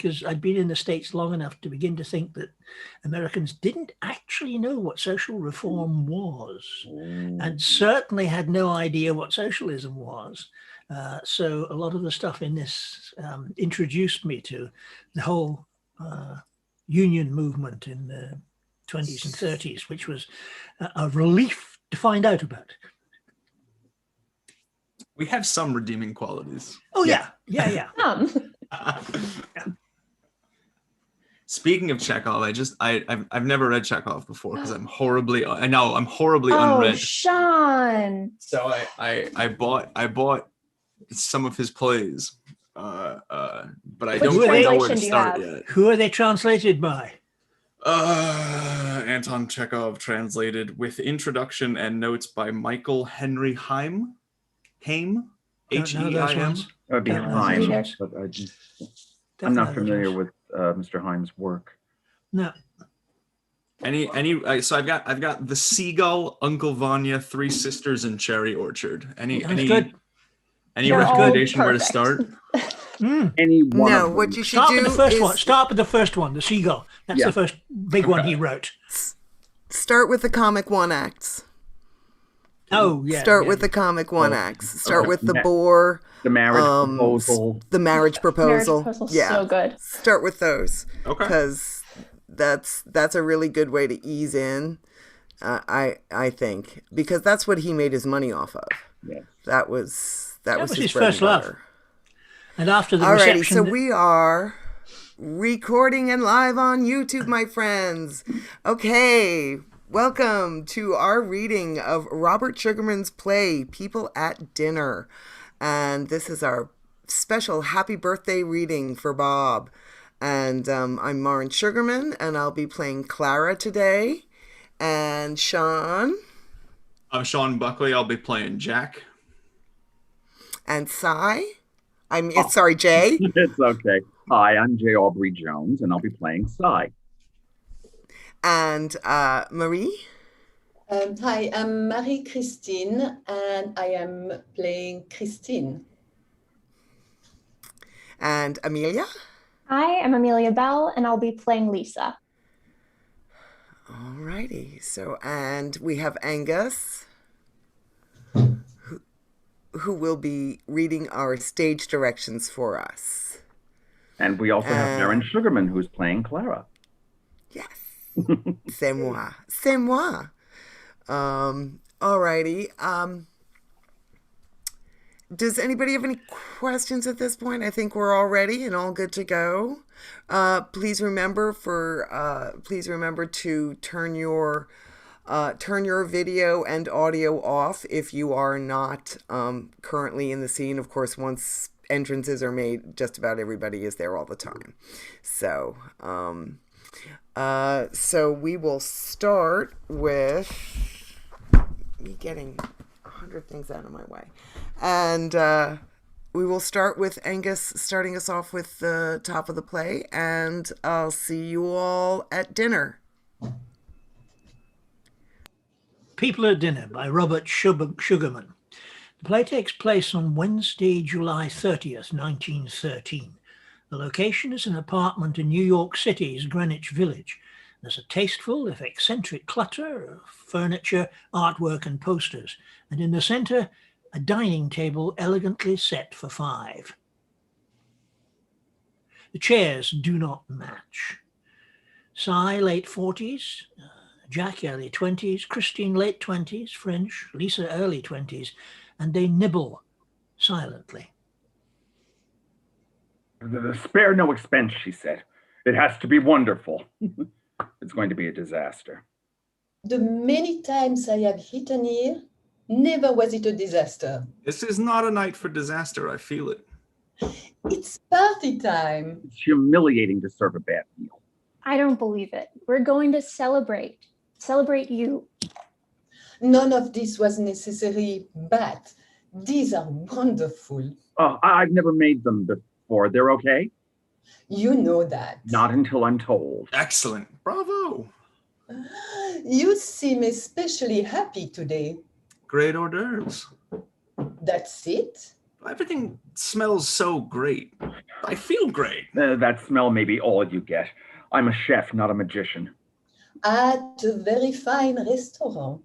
because I'd been in the States long enough to begin to think that Americans didn't actually know what social reform was, and certainly had no idea what socialism was. So a lot of the stuff in this introduced me to the whole union movement in the 20s and 30s, which was a relief to find out about. We have some redeeming qualities. Oh, yeah. Speaking of Chekhov, I've never read Chekhov before because I'm horribly unread. Sean. So I bought some of his plays, but I don't quite know where to start yet. Who are they translated by? Anton Chekhov, translated with introduction and notes by Michael Henry Heim. Heim? Heim? That would be Heim, but I'm not familiar with Mr. Heim's work. No. So I've got The Seagull, Uncle Vanya, Three Sisters, and Cherry Orchard. Any recommendation where to start? Any one? No, what you should start do with the first is one. Start with the first one, The Seagull. That's the first big one he wrote. Start with the comic one acts. Oh, yeah. Start with the comic one acts. Start with the bore. The marriage proposal. The marriage proposal. Yeah. So good. Start with those. Okay. Because that's a really good way to ease in. I think, because that's what he made his money off of. Yeah. That was his first love. And after the reception. Alrighty, so we are recording and live on YouTube, my friends. Okay, welcome to our reading of Robert Sugarman's play, People at Dinner. And this is our special happy birthday reading for Bob. And I'm Maren Sugarman, and I'll be playing Clara today. And Sean? I'm Sean Buckley. I'll be playing Jack. And Cy? Sorry, Jay. It's okay. Hi, I'm Jay Aubrey Jones, and I'll be playing Cy. And Marie? Hi, I'm Marie-Christine, and I am playing Christine. And Amelia? Hi, I'm Amelia Bell, and I'll be playing Lisa. Alrighty. So, and we have Angus, who will be reading our stage directions for us. And we also have Maren Sugarman, who's playing Clara. Yes. C'est moi. C'est moi. Alrighty. Does anybody have any questions at this point? I think we're all ready and all good to go. Please remember to turn your video and audio off if you are not currently in the scene. Of course, once entrances are made, just about everybody is there all the time. So, so we will start with me getting 100 things out of my way. And we will start with Angus starting us off with the top of the play, and I'll see you all at dinner. People at Dinner by Robert Sugarman. The play takes place on Wednesday, July 30th, 1913. The location is an apartment in New York City's Greenwich Village. There's a tasteful, if eccentric, clutter of furniture, artwork, and posters, and in the center, a dining table elegantly set for 5. The chairs do not match. Cy, late 40s, Jack, early 20s, Christine, late 20s, French, Lisa, early 20s, and they nibble silently. Spare no expense, she said. It has to be wonderful. It's going to be a disaster. The many times I have eaten here, never was it a disaster. This is not a night for disaster. I feel it. It's party time. It's humiliating to serve a bad meal. I don't believe it. We're going to celebrate. Celebrate you. None of this was necessary, but these are wonderful. Oh, I've never made them before. They're okay? You know that. Not until I'm told. Excellent. Bravo. You seem especially happy today. Great hors d'oeuvres. That's it? Everything smells so great. I feel great. That smell may be all you get. I'm a chef, not a magician. At a very fine restaurant.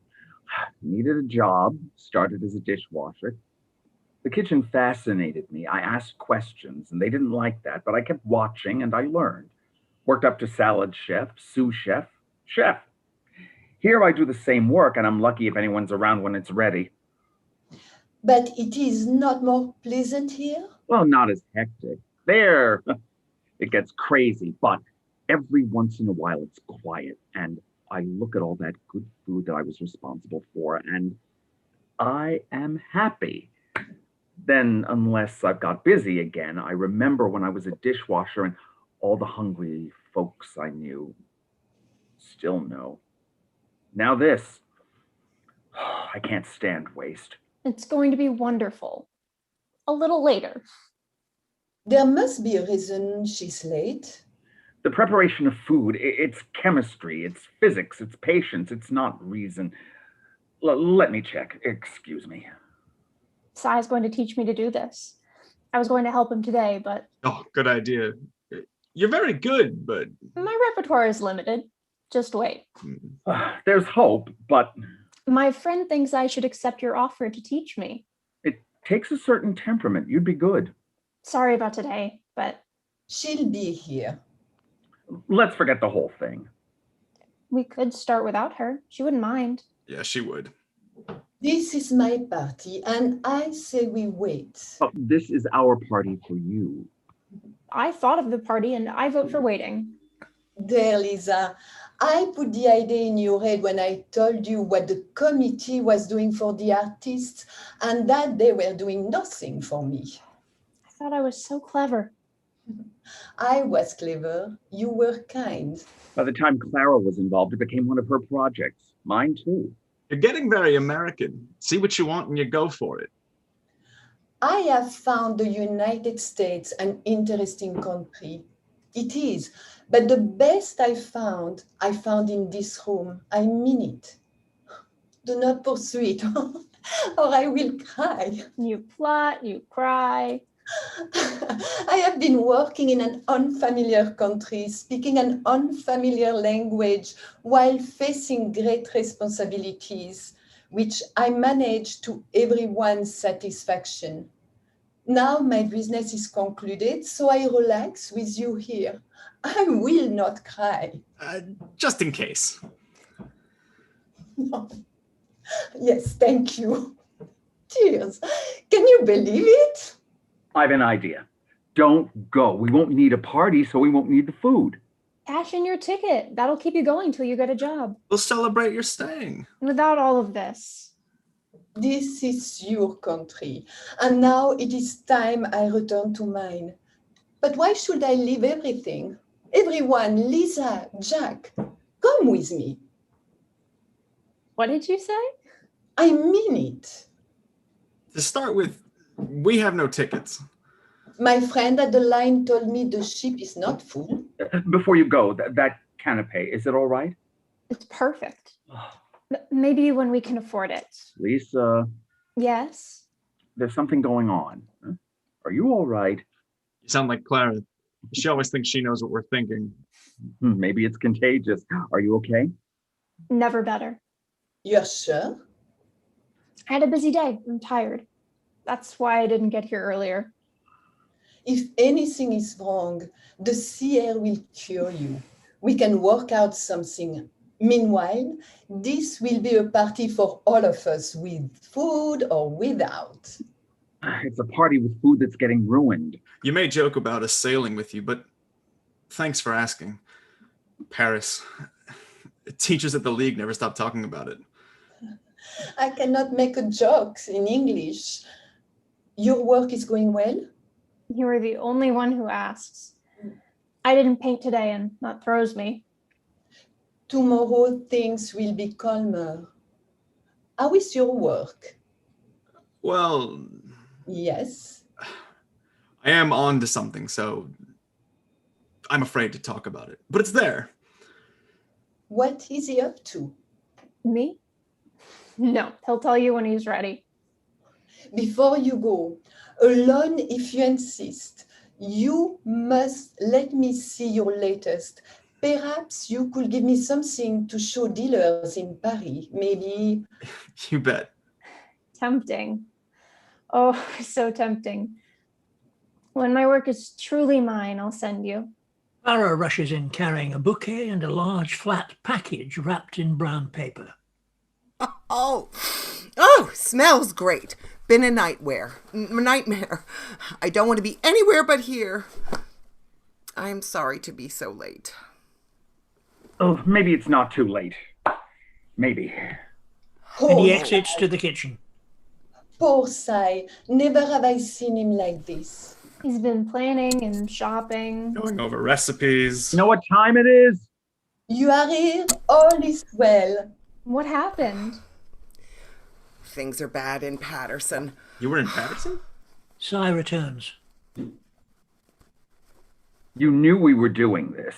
Needed a job, started as a dishwasher. The kitchen fascinated me. I asked questions, and they didn't like that, but I kept watching and I learned. Worked up to salad chef, sous chef, chef. Here I do the same work, and I'm lucky if anyone's around when it's ready. But it is not more pleasant here? Well, not as hectic. There, it gets crazy, but every once in a while it's quiet, and I look at all that good food that I was responsible for, and I am happy. Then, unless I've got busy again, I remember when I was a dishwasher and all the hungry folks I knew still know. Now this, I can't stand waste. It's going to be wonderful. A little later. There must be a reason she's late. The preparation of food, it's chemistry, it's physics, it's patience, it's not reason. Let me check. Excuse me. Sai's going to teach me to do this. I was going to help him today, but... Oh, good idea. You're very good, but... My repertoire is limited. Just wait. There's hope, but... My friend thinks I should accept your offer to teach me. It takes a certain temperament. You'd be good. Sorry about today, but... She'll be here. Let's forget the whole thing. We could start without her. She wouldn't mind. Yeah, she would. This is my party, and I say we wait. Oh, this is our party for you. I thought of the party, and I vote for waiting. There, Lisa. I put the idea in your head when I told you what the committee was doing for the artists and that they were doing nothing for me. I thought I was so clever. I was clever. You were kind. By the time Clara was involved, it became one of her projects. Mine too. You're getting very American. See what you want and you go for it. I have found the United States an interesting country. It is. But the best I found in this room. I mean it. Do not pursue it, or I will cry. You plot, you cry. I have been working in an unfamiliar country, speaking an unfamiliar language while facing great responsibilities, which I manage to everyone's satisfaction. Now my business is concluded, so I relax with you here. I will not cry. Just in case. No. Yes, thank you. Tears. Can you believe it? I have an idea. Don't go. We won't need a party, so we won't need the food. Cash in your ticket. That'll keep you going till you get a job. We'll celebrate your staying. Without all of this. This is your country, and now it is time I return to mine. But why should I leave everything? Everyone, Lisa, Jack, come with me. What did you say? I mean it. To start with, we have no tickets. My friend at the line told me the ship is not full. Before you go, that canapé, is it all right? It's perfect. Maybe when we can afford it. Lisa, Yes. there's something going on. Huh? Are you all right? You sound like Clara. She always thinks she knows what we're thinking. Maybe it's contagious. Are you okay? Never better. You're sure? I had a busy day. I'm tired. That's why I didn't get here earlier. If anything is wrong, the sea air will cure you. We can work out something. Meanwhile, this will be a party for all of us, with food or without. It's a party with food that's getting ruined. You may joke about us sailing with you, but thanks for asking. Paris. Teachers at the League never stop talking about it. I cannot make a joke in English. Your work is going well? You are the only one who asks. I didn't paint today, and that throws me. Tomorrow things will be calmer. How is your work? Well, Yes. I am on to something, so I'm afraid to talk about it. But it's there. What is he up to? Me? No, he'll tell you when he's ready. Before you go, alone if you insist, you must let me see your latest. Perhaps you could give me something to show dealers in Paris. Maybe. You bet. Tempting. Oh, so tempting. When my work is truly mine, I'll send you. Clara rushes in carrying a bouquet and a large flat package wrapped in brown paper. Oh, smells great. Been a nightmare. I don't want to be anywhere but here. I'm sorry to be so late. Oh, maybe it's not too late. Maybe. And he exits to the kitchen. Poor Sai. Never have I seen him like this. He's been planning and shopping. Going over recipes. You know what time it is? You are here, all is well. What happened? Things are bad in Paterson. You were in Paterson? Sai returns. You knew we were doing this.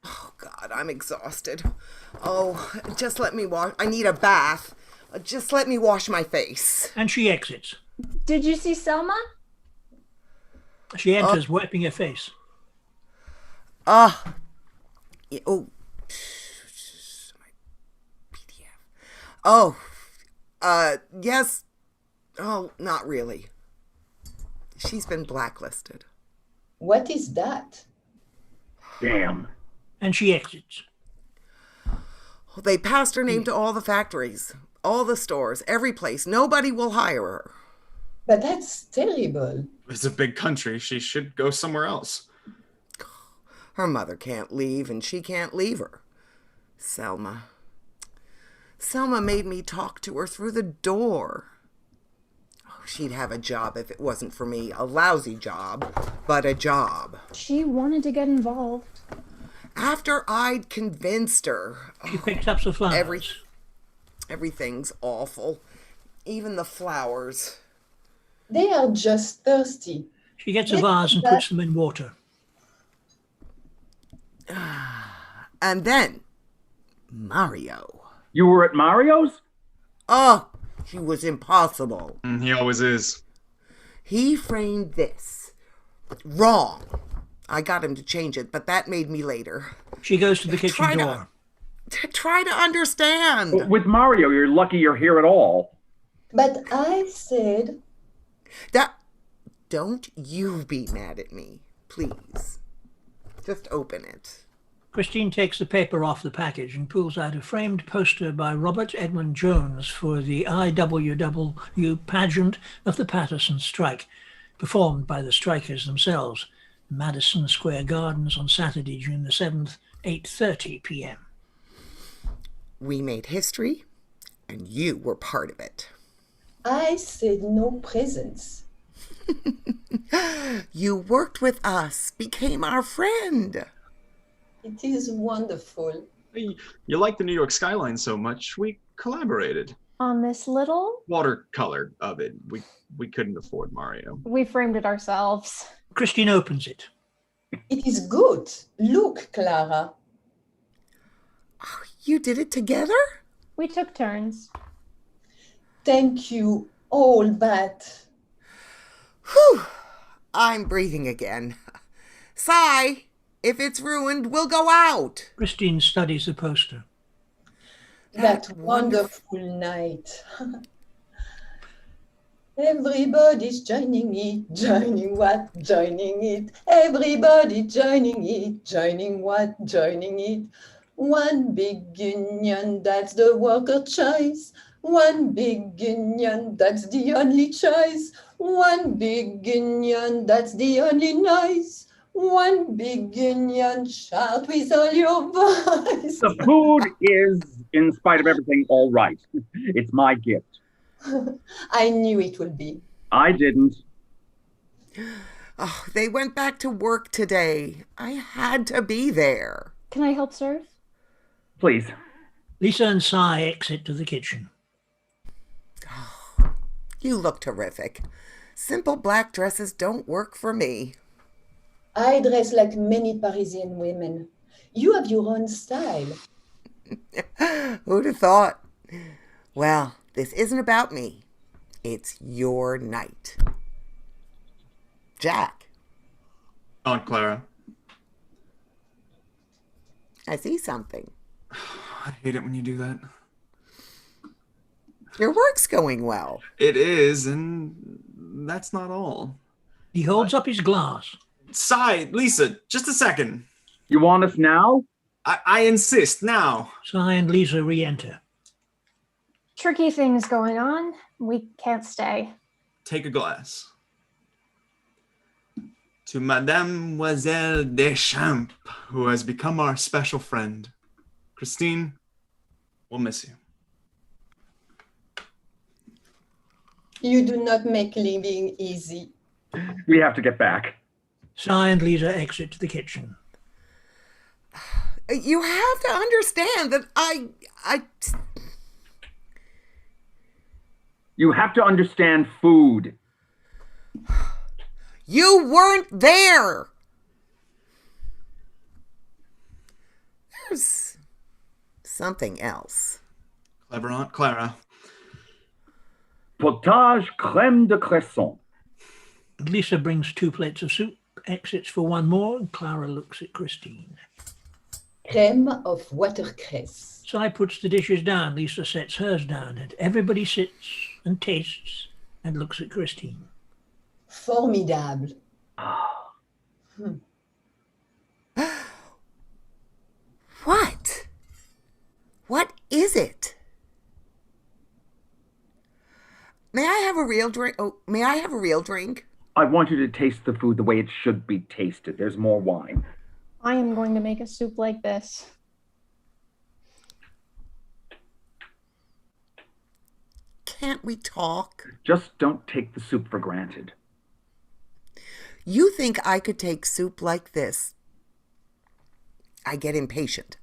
Oh, God, I'm exhausted. Oh, just let me wash. I need a bath. Just let me wash my face. And she exits. Did you see Selma? She enters, wiping her face. Oh. Oh, yes. Oh, not really. She's been blacklisted. What is that? Damn. And she exits. They passed her name to all the factories, all the stores, every place. Nobody will hire her. But that's terrible. It's a big country. She should go somewhere else. Her mother can't leave, and she can't leave her. Selma made me talk to her through the door. Oh, she'd have a job if it wasn't for me. A lousy job, but a job. She wanted to get involved. After I'd convinced her. She picks up the flowers. Everything's awful. Even the flowers. They are just thirsty. She gets a vase and puts them in water. And then, Mario. You were at Mario's? Oh, he was impossible. He always is. He framed this wrong. I got him to change it, but that made me later. She goes to the kitchen door. Try to understand. With Mario, you're lucky you're here at all. But I said... Don't you be mad at me, please. Just open it. Christine takes the paper off the package and pulls out a framed poster by Robert Edmund Jones for the IWW pageant of the Paterson Strike, performed by the strikers themselves. Madison Square Gardens on Saturday, June the 7th, 8:30 p.m. We made history, and you were part of it. I said no presents. You worked with us, became our friend. It is wonderful. You like the New York skyline so much, we collaborated. On this little? Watercolor of it. We couldn't afford Mario. We framed it ourselves. Christine opens it. It is good. Look, Clara. Oh, you did it together? We took turns. Thank you all, but... Whew. I'm breathing again. Sigh. If it's ruined, we'll go out. Christine studies the poster. That wonderful night. Everybody's joining it. Joining what? Joining it. Everybody joining it. Joining what? Joining it. One big union, that's the worker choice. One big union, that's the only choice. One big union, that's the only noise. One big union, shout with all your voice. The food is, in spite of everything, all right. It's my gift. I knew it would be. I didn't. Oh, they went back to work today. I had to be there. Can I help serve? Please. Lisa and Cy exit to the kitchen. You look terrific. Simple black dresses don't work for me. I dress like many Parisian women. You have your own style. Who'd have thought? Well, this isn't about me. It's your night. Jack. Aunt Clara. I see something. I hate it when you do that. Your work's going well. It is, and that's not all. He holds up his glass. Sigh, Lisa, just a second. You want us now? I insist, now. Cy and Lisa re-enter. Tricky things going on. We can't stay. Take a glass. To Mademoiselle Deschamps, who has become our special friend. Christine, we'll miss you. You do not make living easy. We have to get back. Cy and Lisa exit to the kitchen. You have to understand that You have to understand food. You weren't there. There's something else. Clever Aunt Clara. Potage crème de cresson. Lisa brings 2 plates of soup, exits for one more, and Clara looks at Christine. Crème of watercress. Cy puts the dishes down, Lisa sets hers down, and everybody sits and tastes and looks at Christine. Formidable. What? What is it? May I have a real drink? Oh, may I have a real drink? I want you to taste the food the way it should be tasted. There's more wine. I am going to make a soup like this. Can't we talk? Just don't take the soup for granted. You think I could take soup like this? I get impatient.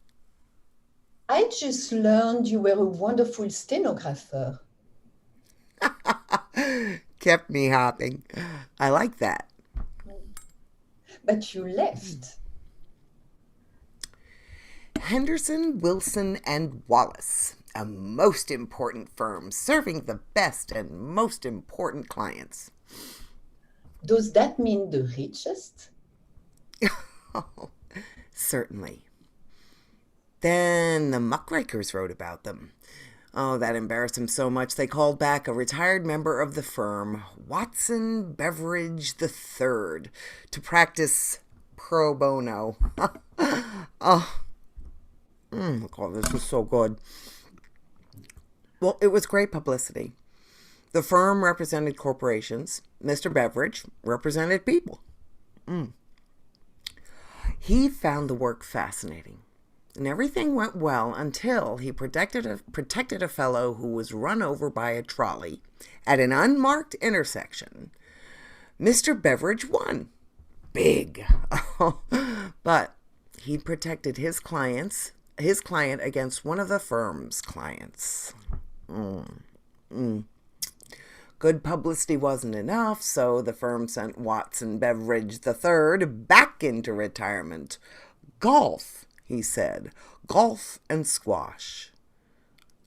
I just learned you were a wonderful stenographer. Kept me hopping. I like that. But you left. Henderson, Wilson, and Wallace, a most important firm serving the best and most important clients. Does that mean the richest? Oh, certainly. Then the muckrakers wrote about them. Oh, that embarrassed them so much they called back a retired member of the firm, Watson Beveridge III, to practice pro bono. Oh, this was so good. Well, it was great publicity. The firm represented corporations. Mr. Beveridge represented people. He found the work fascinating. And everything went well until he protected a fellow who was run over by a trolley at an unmarked intersection. Mr. Beveridge won. Big. But he protected his client against one of the firm's clients. Good publicity wasn't enough, so the firm sent Watson Beveridge III back into retirement. Golf, he said. Golf and squash.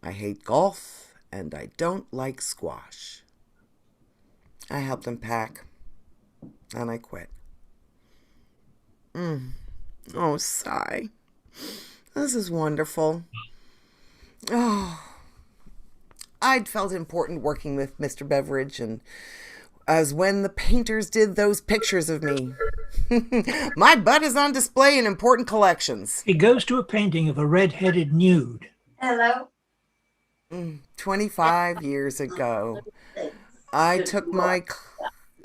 I hate golf, and I don't like squash. I helped him pack, and I quit. Oh, sigh. This is wonderful. Oh, I'd felt important working with Mr. Beveridge, and as when the painters did those pictures of me. My butt is on display in important collections. He goes to a painting of a red-headed nude. Hello. 25 years ago, I took my...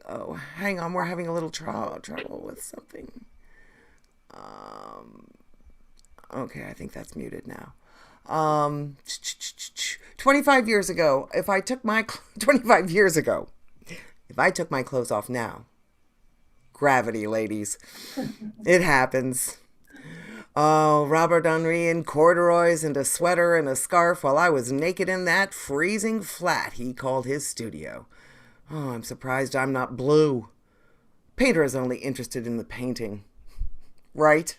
Oh, hang on, we're having a little trouble with something. Okay, I think that's muted now. 25 years ago, if I took my clothes off now, gravity, ladies, it happens. Oh, Robert Henri in corduroys and a sweater and a scarf while I was naked in that freezing flat he called his studio. Oh, I'm surprised I'm not blue. Painter is only interested in the painting. Right?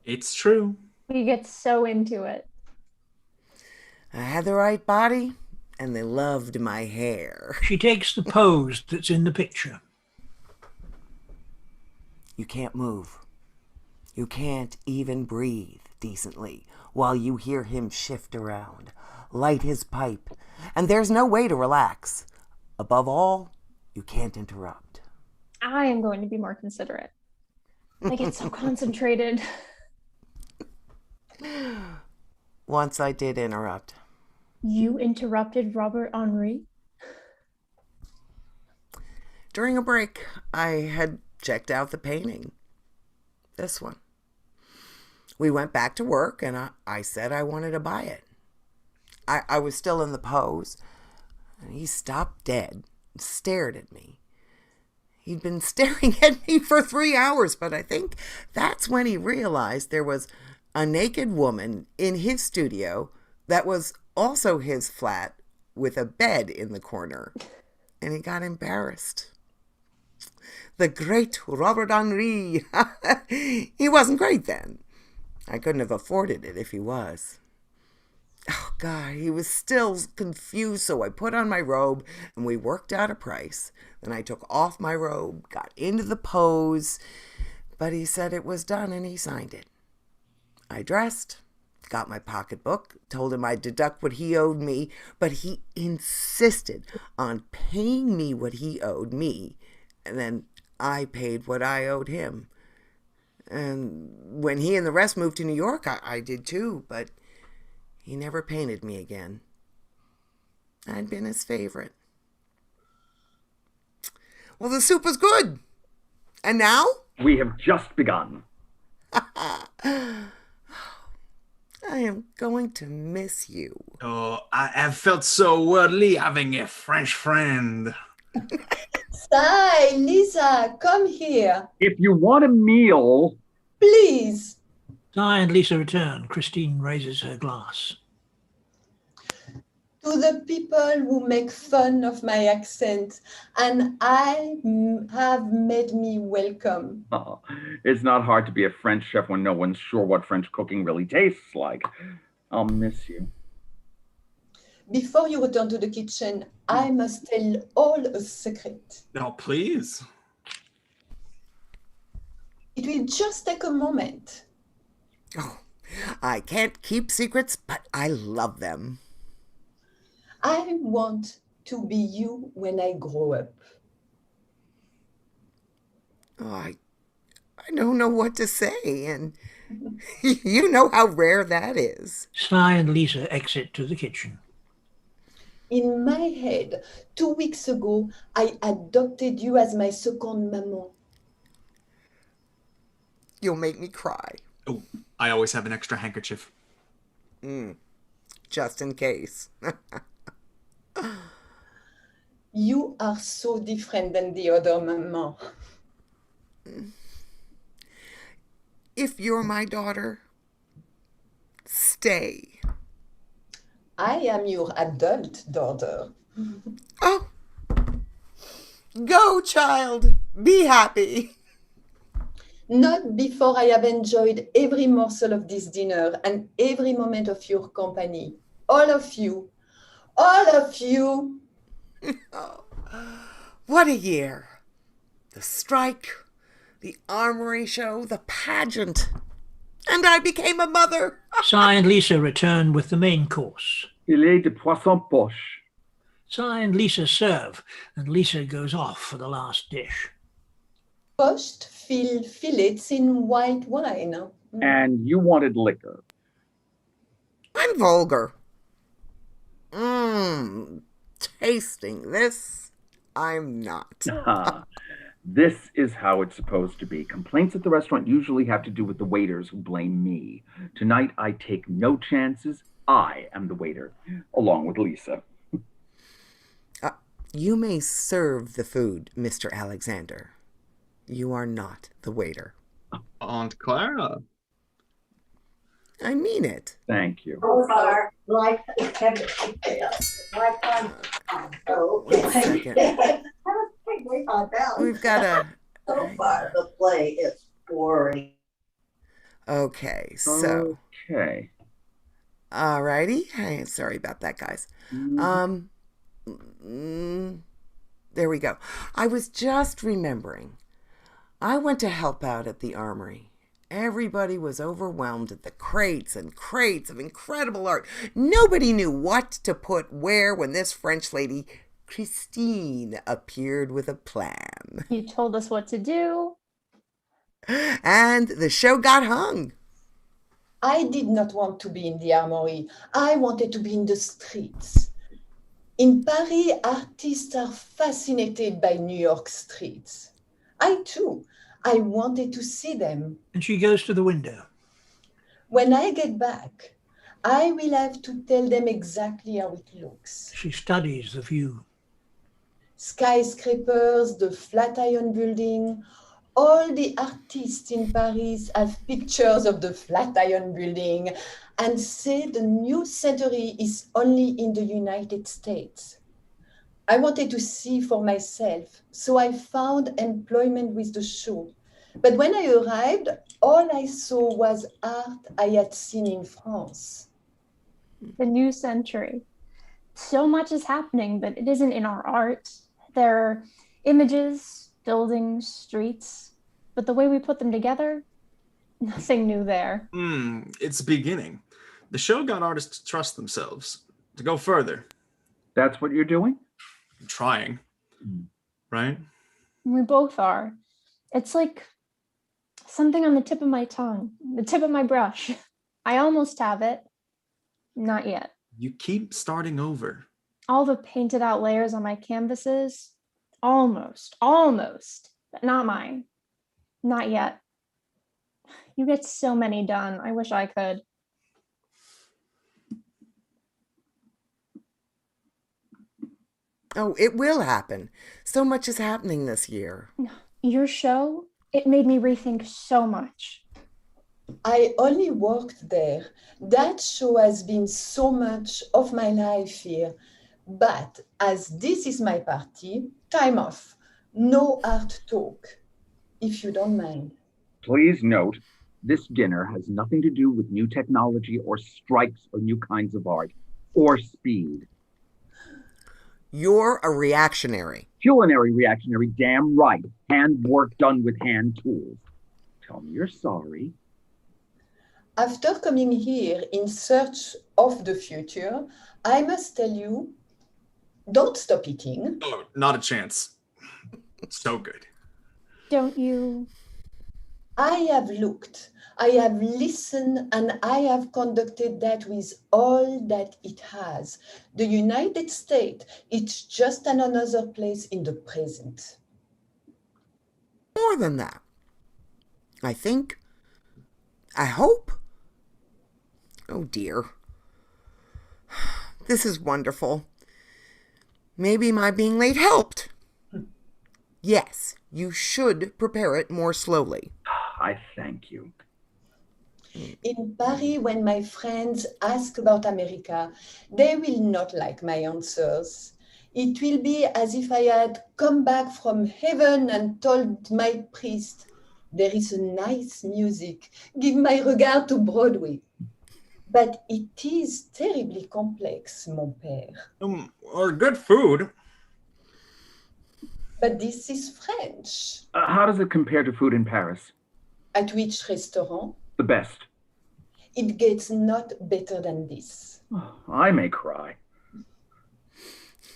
It's true. We get so into it. I had the right body, and they loved my hair. She takes the pose that's in the picture. You can't move. You can't even breathe decently while you hear him shift around, light his pipe, and there's no way to relax. Above all, you can't interrupt. I am going to be more considerate. I get so concentrated. Once I did interrupt. You interrupted Robert Henri? During a break, I had checked out the painting. This one. We went back to work, and I said I wanted to buy it. I was still in the pose, and he stopped dead and stared at me. He'd been staring at me for 3 hours, but I think that's when he realized there was a naked woman in his studio that was also his flat with a bed in the corner, and he got embarrassed. The great Robert Henri. He wasn't great then. I couldn't have afforded it if he was. Oh, God, he was still confused, so I put on my robe, and we worked out a price. Then I took off my robe, got into the pose, but he said it was done, and he signed it. I dressed, got my pocketbook, told him I'd deduct what he owed me, but he insisted on paying me what he owed me, and then I paid what I owed him. And when he and the rest moved to New York, I did too, but he never painted me again. I'd been his favorite. Well, the soup was good. And now? We have just begun. I am going to miss you. Oh, I have felt so worldly having a French friend. Sai, Lisa, come here. If you want a meal, Please. Di and Lisa return. Christine raises her glass. To the people who make fun of my accent, and have made me welcome. oh, it's not hard to be a French chef when no one's sure what French cooking really tastes like. I'll miss you. Before you return to the kitchen, I must tell all a secret. Oh, please. It will just take a moment. Oh, I can't keep secrets, but I love them. I want to be you when I grow up. Oh, I don't know what to say, and you know how rare that is. Sai and Lisa exit to the kitchen. In my head, 2 weeks ago, I adopted you as my second maman. You'll make me cry, Oh, I always have an extra handkerchief. just in case. You are so different than the other maman. If you're my daughter, stay. I am your adult daughter. Oh, go, child. Be happy. Not before I have enjoyed every morsel of this dinner and every moment of your company. All of you. All of you. Oh, what a year. The strike, the Armory show, the pageant. And I became a mother. Sai and Lisa return with the main course. Filet de poisson poche. Sai and Lisa serve, and Lisa goes off for the last dish. Poached fillets in white wine. And you wanted liquor. I'm vulgar. Tasting this, I'm not. This is how it's supposed to be. Complaints at the restaurant usually have to do with the waiters who blame me. Tonight, I take no chances. I am the waiter, along with Lisa. You may serve the food, Mr. Alexander. You are not the waiter. Aunt Clara. I mean it. Thank you. One second. We've got a... So far, the play is boring. Okay, so... Okay. Alrighty. Hey, sorry about that, guys. There we go. I was just remembering. I went to help out at the Armory. Everybody was overwhelmed at the crates and crates of incredible art. Nobody knew what to put where when this French lady, Christine, appeared with a plan. You told us what to do. And the show got hung. I did not want to be in the Armory. I wanted to be in the streets. In Paris, artists are fascinated by New York streets. I too. I wanted to see them. And she goes to the window. When I get back, I will have to tell them exactly how it looks. She studies the view. Skyscrapers, the Flatiron Building. All the artists in Paris have pictures of the Flatiron Building and say the new century is only in the United States. I wanted to see for myself, so I found employment with the show. But when I arrived, all I saw was art I had seen in France. The new century. So much is happening, but it isn't in our art. There are images, buildings, streets, but the way we put them together, nothing new there. It's beginning. The show got artists to trust themselves, to go further. That's what you're doing? I'm trying, right? We both are. It's like something on the tip of my tongue, the tip of my brush. I almost have it. Not yet. You keep starting over. All the painted out layers on my canvases, almost, but not mine. Not yet. You get so many done. I wish I could. Oh, it will happen. So much is happening this year. Your show, it made me rethink so much. I only worked there. That show has been so much of my life here. But as this is my party, time off. No art talk, if you don't mind. Please note, this dinner has nothing to do with new technology or strikes or new kinds of art or speed. You're a reactionary. Culinary reactionary, damn right. Hand work done with hand tools. Tell me you're sorry. After coming here in search of the future, I must tell you, don't stop eating. Oh, not a chance. So good. Don't you? I have looked, I have listened, and I have conducted that with all that it has. The United States, it's just another place in the present. More than that. I think. I hope. Oh dear. This is wonderful. Maybe my being late helped. Yes, you should prepare it more slowly. I thank you. In Paris, when my friends ask about America, they will not like my answers. It will be as if I had come back from heaven and told my priest, there is a nice music, give my regard to Broadway. But it is terribly complex, mon père. Or good food. But this is French. How does it compare to food in Paris? At which restaurant? The best. It gets not better than this. I may cry.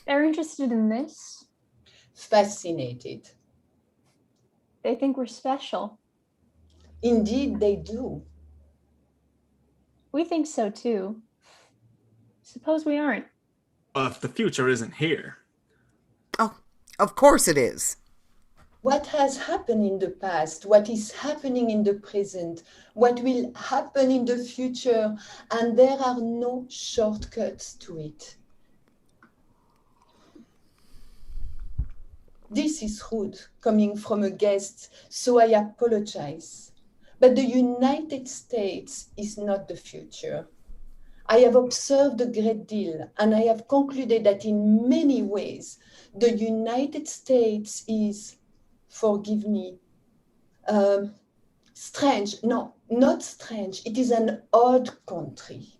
They're interested in this. Fascinated. They think we're special. Indeed, they do. We think so too. Suppose we aren't. If the future isn't here. Oh, of course it is. What has happened in the past, what is happening in the present, what will happen in the future, and there are no shortcuts to it. This is rude coming from a guest, so I apologize. But the United States is not the future. I have observed a great deal, and I have concluded that in many ways, the United States is, forgive me, strange. No, not strange. It is an odd country.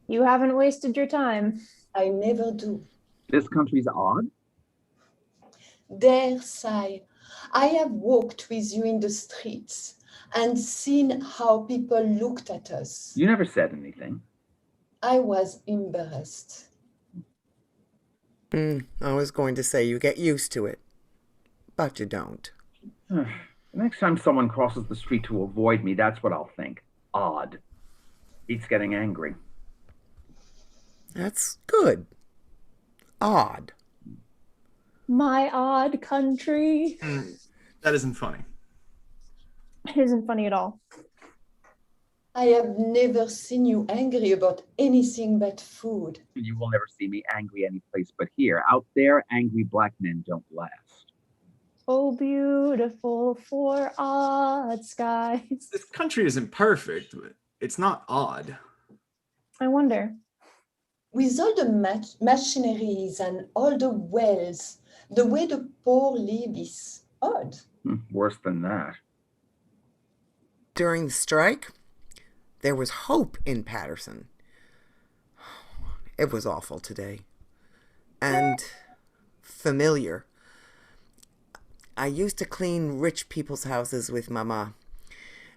You haven't wasted your time. I never do. This country's odd. Dare say, I have walked with you in the streets and seen how people looked at us. You never said anything. I was embarrassed. I was going to say you get used to it, but you don't. The next time someone crosses the street to avoid me, that's what I'll think. Odd. Beats getting angry. That's good. Odd. My odd country. That isn't funny. It isn't funny at all. I have never seen you angry about anything but food. You will never see me angry any place but here. Out there, angry black men don't last. Oh, beautiful for odd skies. This country isn't perfect, but it's not odd. I wonder. With all the machineries and all the wells, the way the poor live is odd. Worse than that. During the strike, there was hope in Paterson. It was awful today. And familiar. I used to clean rich people's houses with Mama.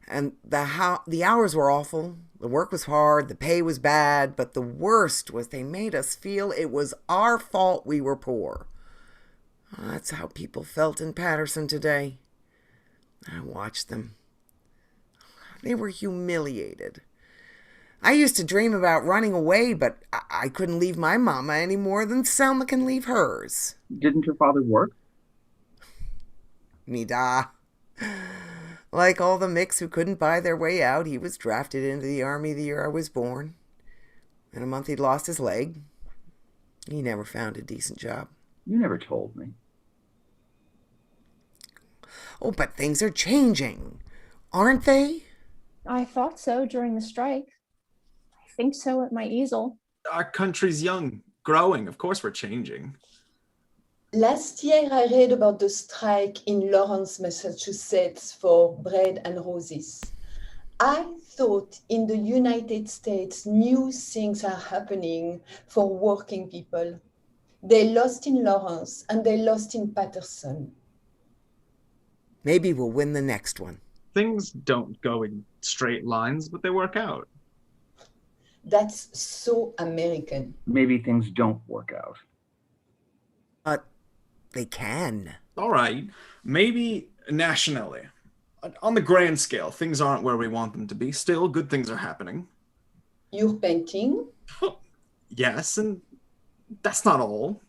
And the hours were awful. The work was hard. The pay was bad. But the worst was they made us feel it was our fault we were poor. That's how people felt in Paterson today. I watched them. They were humiliated. I used to dream about running away, but I couldn't leave my mama any more than Selma can leave hers. Didn't your father work? Me da. Like all the micks who couldn't buy their way out, he was drafted into the army the year I was born. In a month he'd lost his leg. He never found a decent job. You never told me. Oh, but things are changing, aren't they? I thought so during the strike. I think so at my easel. Our country's young, growing. Of course we're changing. Last year, I read about the strike in Lawrence, Massachusetts for bread and roses. I thought in the United States, new things are happening for working people. They lost in Lawrence and they lost in Paterson. Maybe we'll win the next one. Things don't go in straight lines, but they work out. That's so American. Maybe things don't work out. But they can. All right, maybe nationally. On the grand scale, things aren't where we want them to be. Still, good things are happening. You're painting? Yes, and that's not all.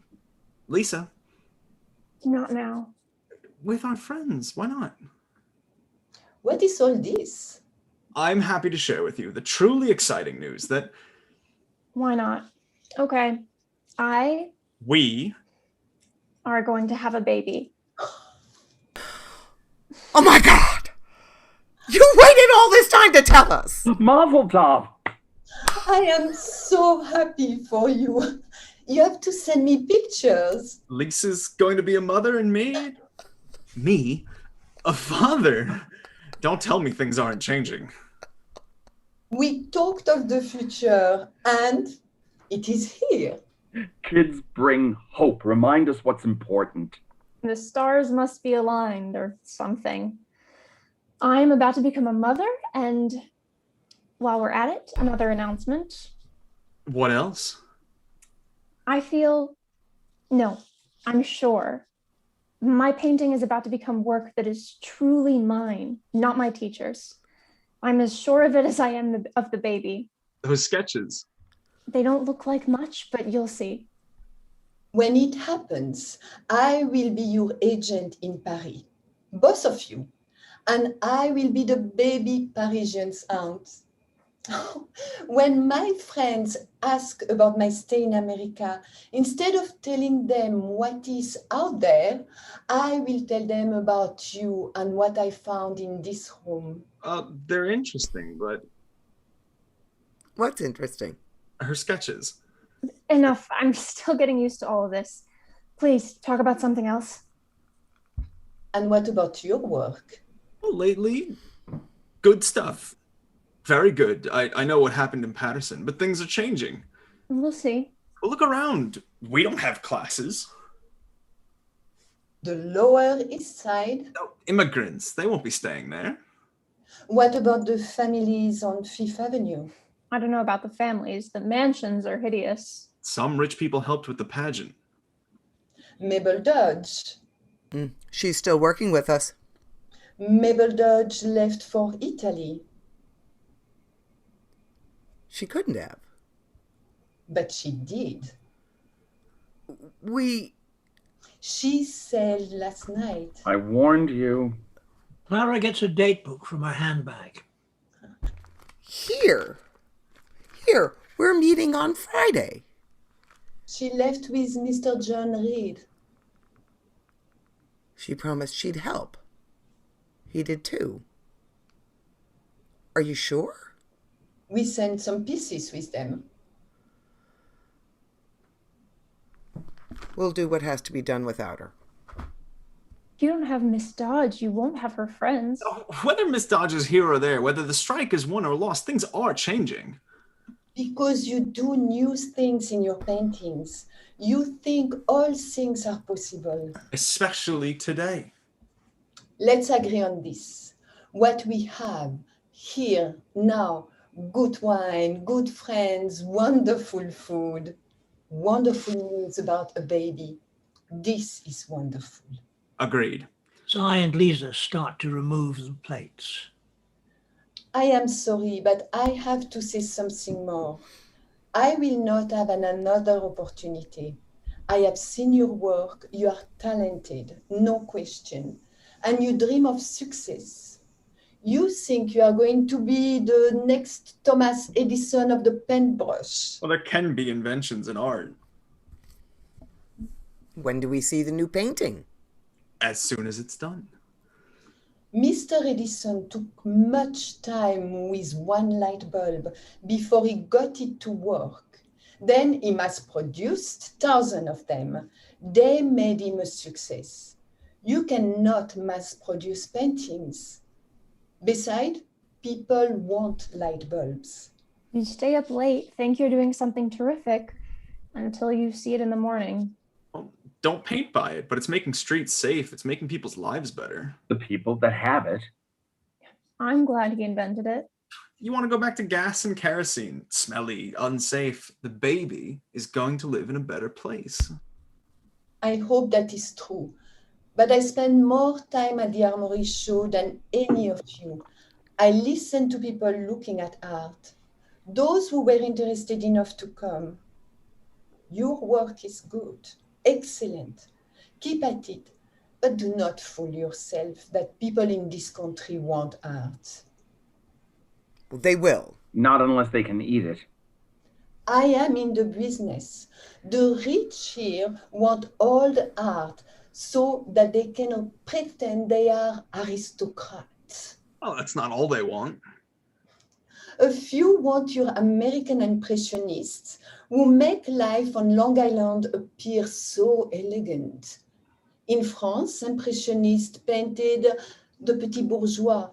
Lisa. Not now. With our friends, why not? What is all this? I'm happy to share with you the truly exciting news that Why not? Okay. we are going to have a baby. Oh my God! You waited all this time to tell us! Mazel tov! I am so happy for you. You have to send me pictures. Lisa's going to be a mother and me, a father. Don't tell me things aren't changing. We talked of the future and it is here. Kids bring hope. Remind us what's important. The stars must be aligned or something. I'm about to become a mother, and while we're at it, another announcement. What else? I'm sure. My painting is about to become work that is truly mine, not my teacher's. I'm as sure of it as I am of the baby. Those sketches. They don't look like much, but you'll see. When it happens, I will be your agent in Paris, both of you, and I will be the baby Parisian's aunt. When my friends ask about my stay in America, instead of telling them what is out there, I will tell them about you and what I found in this room. They're interesting, but What's interesting? her sketches. Enough. I'm still getting used to all of this. Please talk about something else. And what about your work? Well, lately, good stuff. Very good. I know what happened in Paterson, but things are changing. We'll see. Well, look around. We don't have classes. The Lower East Side? No, immigrants. They won't be staying there. What about the families on Fifth Avenue? I don't know about the families. The mansions are hideous. Some rich people helped with the pageant. Mabel Dodge. She's still working with us. Mabel Dodge left for Italy, She couldn't have. but she did. We... She sailed last night. I warned you. Clara gets a date book from her handbag. Here, we're meeting on Friday. She left with Mr. John Reed. She promised she'd help. He did too. Are you sure? We sent some pieces with them. We'll do what has to be done without her. If you don't have Miss Dodge, you won't have her friends. Whether Miss Dodge is here or there, whether the strike is won or lost, things are changing. Because you do new things in your paintings. You think all things are possible. Especially today. Let's agree on this. What we have here, now, good wine, good friends, wonderful food, wonderful news about a baby. This is wonderful. Agreed. So I and Lisa start to remove the plates. I am sorry, but I have to say something more. I will not have another opportunity. I have seen your work. You are talented, no question. And you dream of success. You think you are going to be the next Thomas Edison of the paintbrush. Well, there can be inventions in art. When do we see the new painting? As soon as it's done. Mr. Edison took much time with one light bulb before he got it to work. Then he mass-produced thousands of them. They made him a success. You cannot mass-produce paintings. Besides, people want light bulbs. You stay up late, think you're doing something terrific, until you see it in the morning. Well, don't paint by it, but it's making streets safe. It's making people's lives better. The people that have it. I'm glad he invented it. You want to go back to gas and kerosene. Smelly, unsafe. The baby is going to live in a better place. I hope that is true. But I spend more time at the Armory show than any of you. I listen to people looking at art. Those who were interested enough to come. Your work is good, excellent. Keep at it, but do not fool yourself that people in this country want art. They will. Not unless they can eat it. I am in the business. The rich here want all the art so that they can pretend they are aristocrats. Oh, that's not all they want. A few want your American impressionists who make life on Long Island appear so elegant. In France, impressionists painted the petit bourgeois.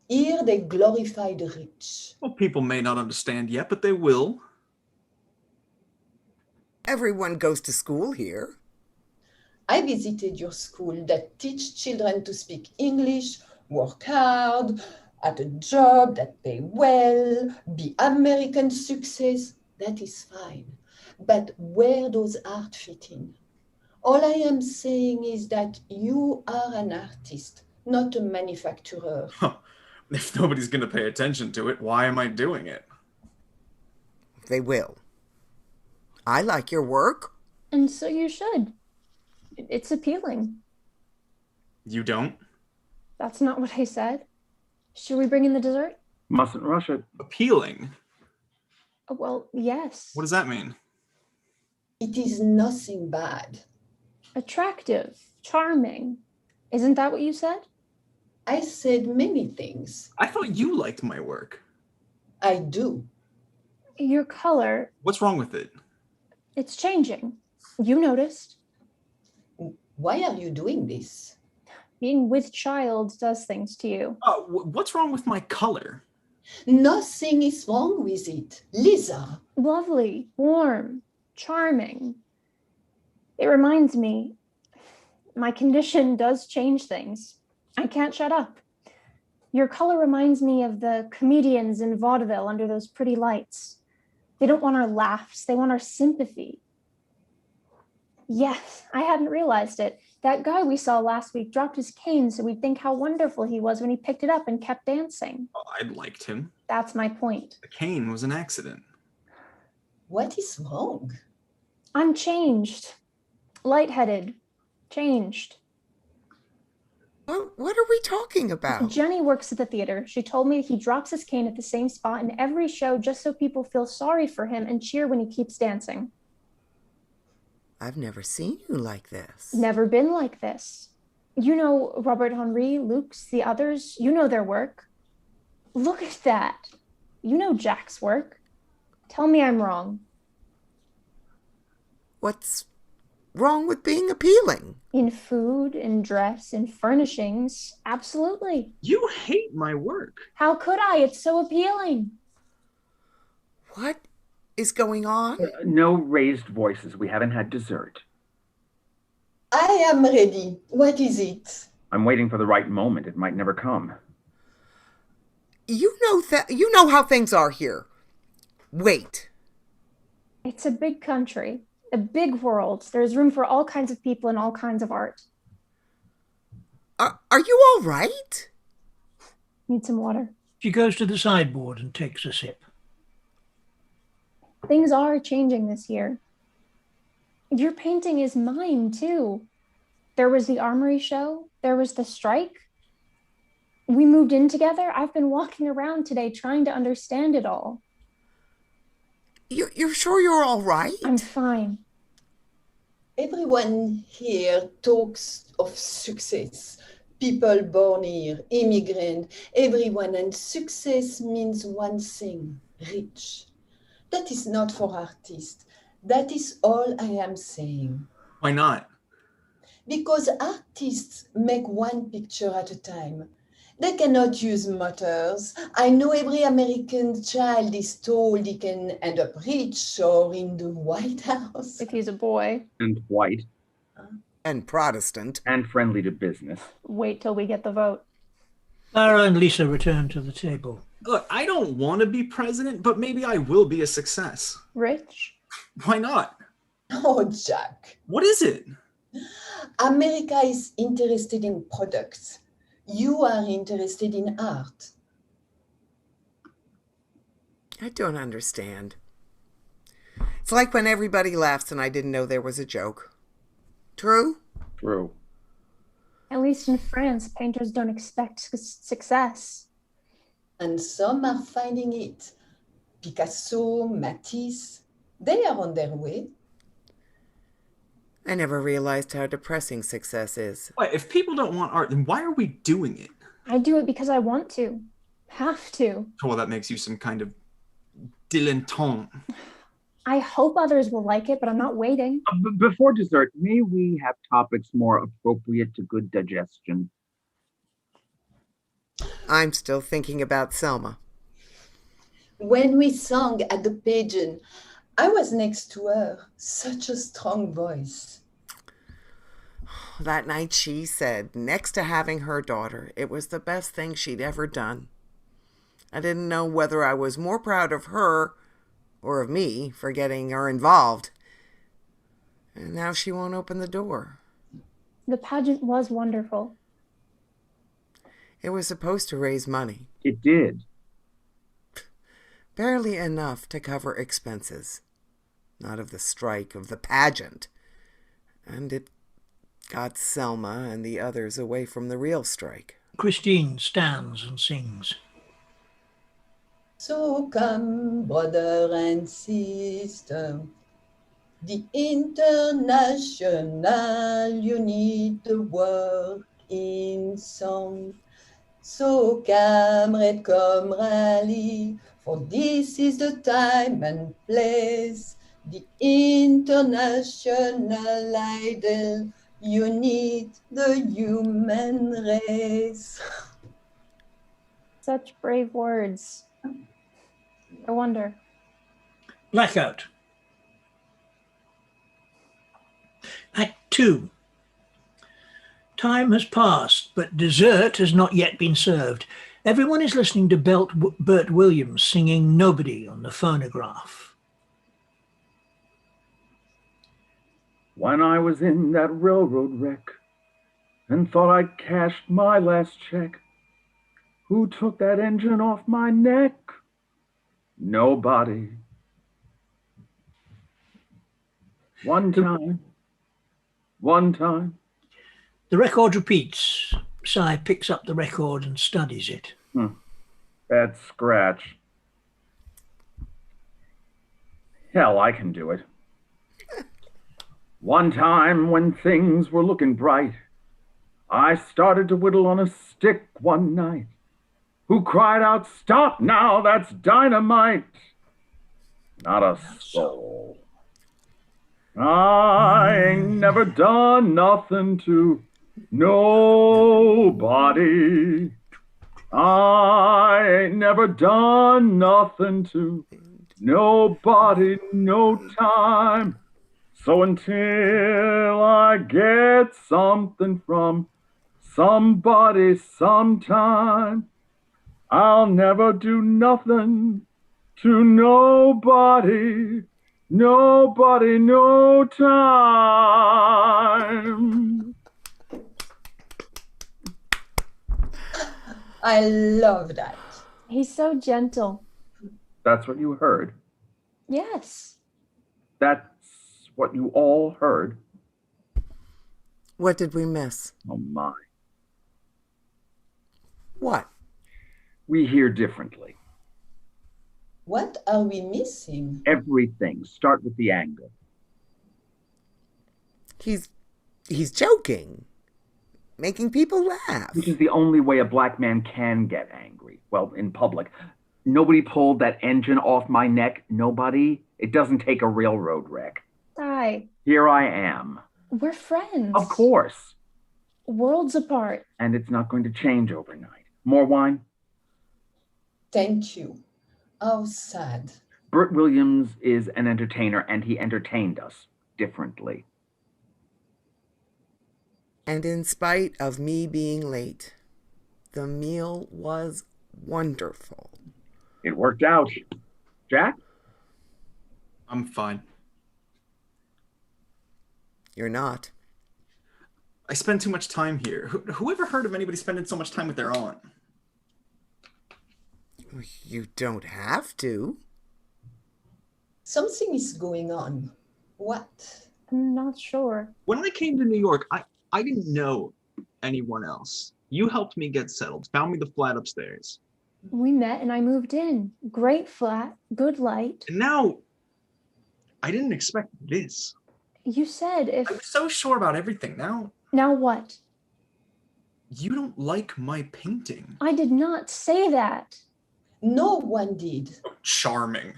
Here they glorify the rich. Well, people may not understand yet, but they will. Everyone goes to school here. I visited your school that teach children to speak English, work hard, at a job that pay well, be American success. That is fine. But where does art fit in? All I am saying is that you are an artist, not a manufacturer. If nobody's going to pay attention to it, why am I doing it? They will. I like your work. And so you should. It's appealing. You don't? That's not what I said. Should we bring in the dessert? Mustn't rush it. Appealing? Oh, well, yes. What does that mean? It is nothing bad. Attractive, charming. Isn't that what you said? I said many things. I thought you liked my work. I do. Your color, What's wrong with it? it's changing. You noticed. Why are you doing this? Being with child does things to you. What's wrong with my color? Nothing is wrong with it, Lisa. Lovely, warm, charming. It reminds me, my condition does change things. I can't shut up. Your color reminds me of the comedians in vaudeville under those pretty lights. They don't want our laughs, they want our sympathy. Yes, I hadn't realized it. That guy we saw last week dropped his cane so we'd think how wonderful he was when he picked it up and kept dancing. Oh, I liked him. That's my point. The cane was an accident. What is wrong? I'm changed. Lightheaded. Changed. What are we talking about? Jenny works at the theater. She told me he drops his cane at the same spot in every show just so people feel sorry for him and cheer when he keeps dancing. I've never seen you like this. Never been like this. You know Robert Henri, Luke's, the others. You know their work. Look at that. You know Jack's work. Tell me I'm wrong. What's wrong with being appealing? In food, in dress, in furnishings, absolutely. You hate my work. How could I? It's so appealing. What is going on? No raised voices. We haven't had dessert. I am ready. What is it? I'm waiting for the right moment. It might never come. You know how things are here. Wait. It's a big country, a big world. There's room for all kinds of people and all kinds of art. Are you all right? Need some water. She goes to the sideboard and takes a sip. Things are changing this year. Your painting is mine, too. There was the Armory show. There was the strike. We moved in together. I've been walking around today trying to understand it all. You're sure you're all right? I'm fine. Everyone here talks of success. People born here, immigrant, everyone, and success means one thing, rich. That is not for artists. That is all I am saying. Why not? Because artists make one picture at a time. They cannot use motors. I know every American child is told he can end up rich or in the White House. If he's a boy. And white. And Protestant. And friendly to business. Wait till we get the vote. Clara and Lisa return to the table. Look, I don't want to be president, but maybe I will be a success. Rich? Why not? Oh, Jack. What is it? America is interested in products. You are interested in art. I don't understand. It's like when everybody laughs and I didn't know there was a joke. True? True. At least in France, painters don't expect success. And some are finding it. Picasso, Matisse, they are on their way. I never realized how depressing success is. Why, if people don't want art, then why are we doing it? I do it because I want to. Have to. Oh, well, that makes you some kind of dilettante. I hope others will like it, but I'm not waiting. Before dessert, may we have topics more appropriate to good digestion? I'm still thinking about Selma. When we sang at the pageant, I was next to her. Such a strong voice. That night she said, next to having her daughter, it was the best thing she'd ever done. I didn't know whether I was more proud of her or of me for getting her involved. And now she won't open the door. The pageant was wonderful. It was supposed to raise money. It did. Barely enough to cover expenses. Not of the strike, of the pageant. And it got Selma and the others away from the real strike. Christine stands and sings. So come, brother and sister, the international unit to work in song. So comrade, come rally, for this is the time and place. The international idol, unite the human race. Such brave words. I wonder. Blackout. Act 2. Time has passed, but dessert has not yet been served. Everyone is listening to Bert Williams singing Nobody on the phonograph. When I was in that railroad wreck and thought I'd cashed my last check, who took that engine off my neck? Nobody. One time. The record repeats. Cy picks up the record and studies it. Bad scratch. Hell, I can do it. One time when things were looking bright, I started to whittle on a stick one night. Who cried out, "Stop now, that's dynamite"? Not a soul. I ain't never done nothing to nobody. I ain't never done nothing to nobody no time. So until I get something from somebody sometime, I'll never do nothing to nobody no time. I love that. He's so gentle. That's what you heard. Yes. That's what you all heard. What did we miss? Oh my. What? We hear differently. What are we missing? Everything. Start with the anger. He's joking. Making people laugh. Which is the only way a black man can get angry. Well, in public. Nobody pulled that engine off my neck. Nobody. It doesn't take a railroad wreck. Di, Here I am. we're friends. Of course. Worlds apart. And it's not going to change overnight. More wine? Thank you. How sad. Bert Williams is an entertainer, and he entertained us differently. And in spite of me being late, the meal was wonderful. It worked out. Jack? I'm fine. You're not. I spend too much time here. Who ever heard of anybody spending so much time with their aunt? You don't have to. Something is going on. What? I'm not sure. When I came to New York, I didn't know anyone else. You helped me get settled, found me the flat upstairs. We met and I moved in. Great flat, good light. And now, I didn't expect this. You said I was so sure about everything. Now what? you don't like my painting. I did not say that. No one did. Charming.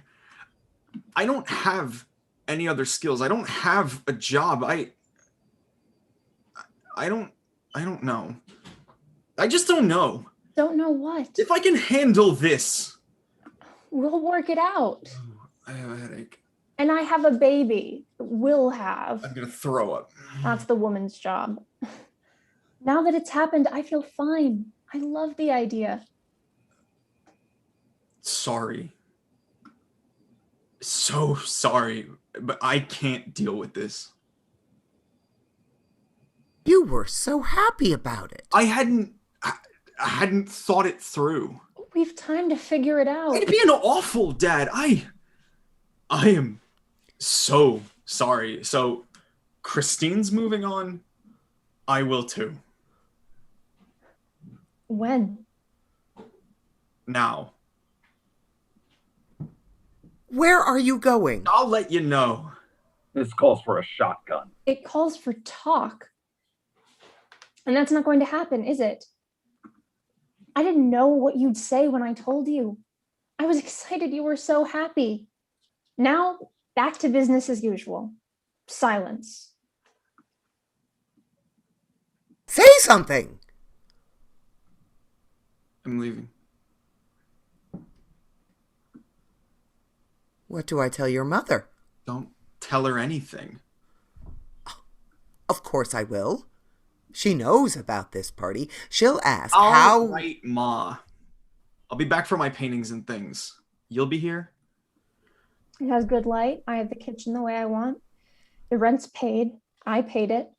I don't have any other skills. I don't have a job. I don't know. I just don't know. Don't know what. If I can handle this. We'll work it out. I have a headache. And I have a baby. Will have. I'm gonna throw up. That's the woman's job. Now that it's happened, I feel fine. I love the idea. Sorry. So sorry, but I can't deal with this. You were so happy about it. I hadn't thought it through. We've time to figure it out. I'd be an awful dad. I am so sorry. So Christine's moving on. I will too. When? Now. Where are you going? I'll let you know. This calls for a shotgun. It calls for talk. And that's not going to happen, is it? I didn't know what you'd say when I told you. I was excited you were so happy. Now, back to business as usual. Silence. Say something. I'm leaving. What do I tell your mother? Don't tell her anything. Of course I will. She knows about this party. She'll ask All how... right, Ma. I'll be back for my paintings and things. You'll be here? It has good light. I have the kitchen the way I want. The rent's paid. I paid it.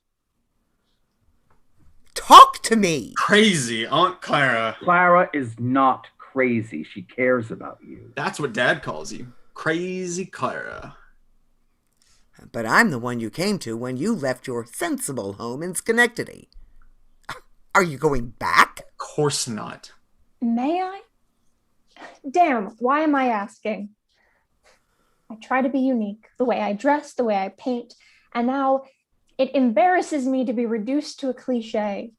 Talk to me! Crazy, Aunt Clara. Clara is not crazy. She cares about you. That's what Dad calls you. Crazy Clara. But I'm the one you came to when you left your sensible home in Schenectady. Are you going back? Of course not. May I? Damn, why am I asking? I try to be unique, the way I dress, the way I paint, and now it embarrasses me to be reduced to a cliche.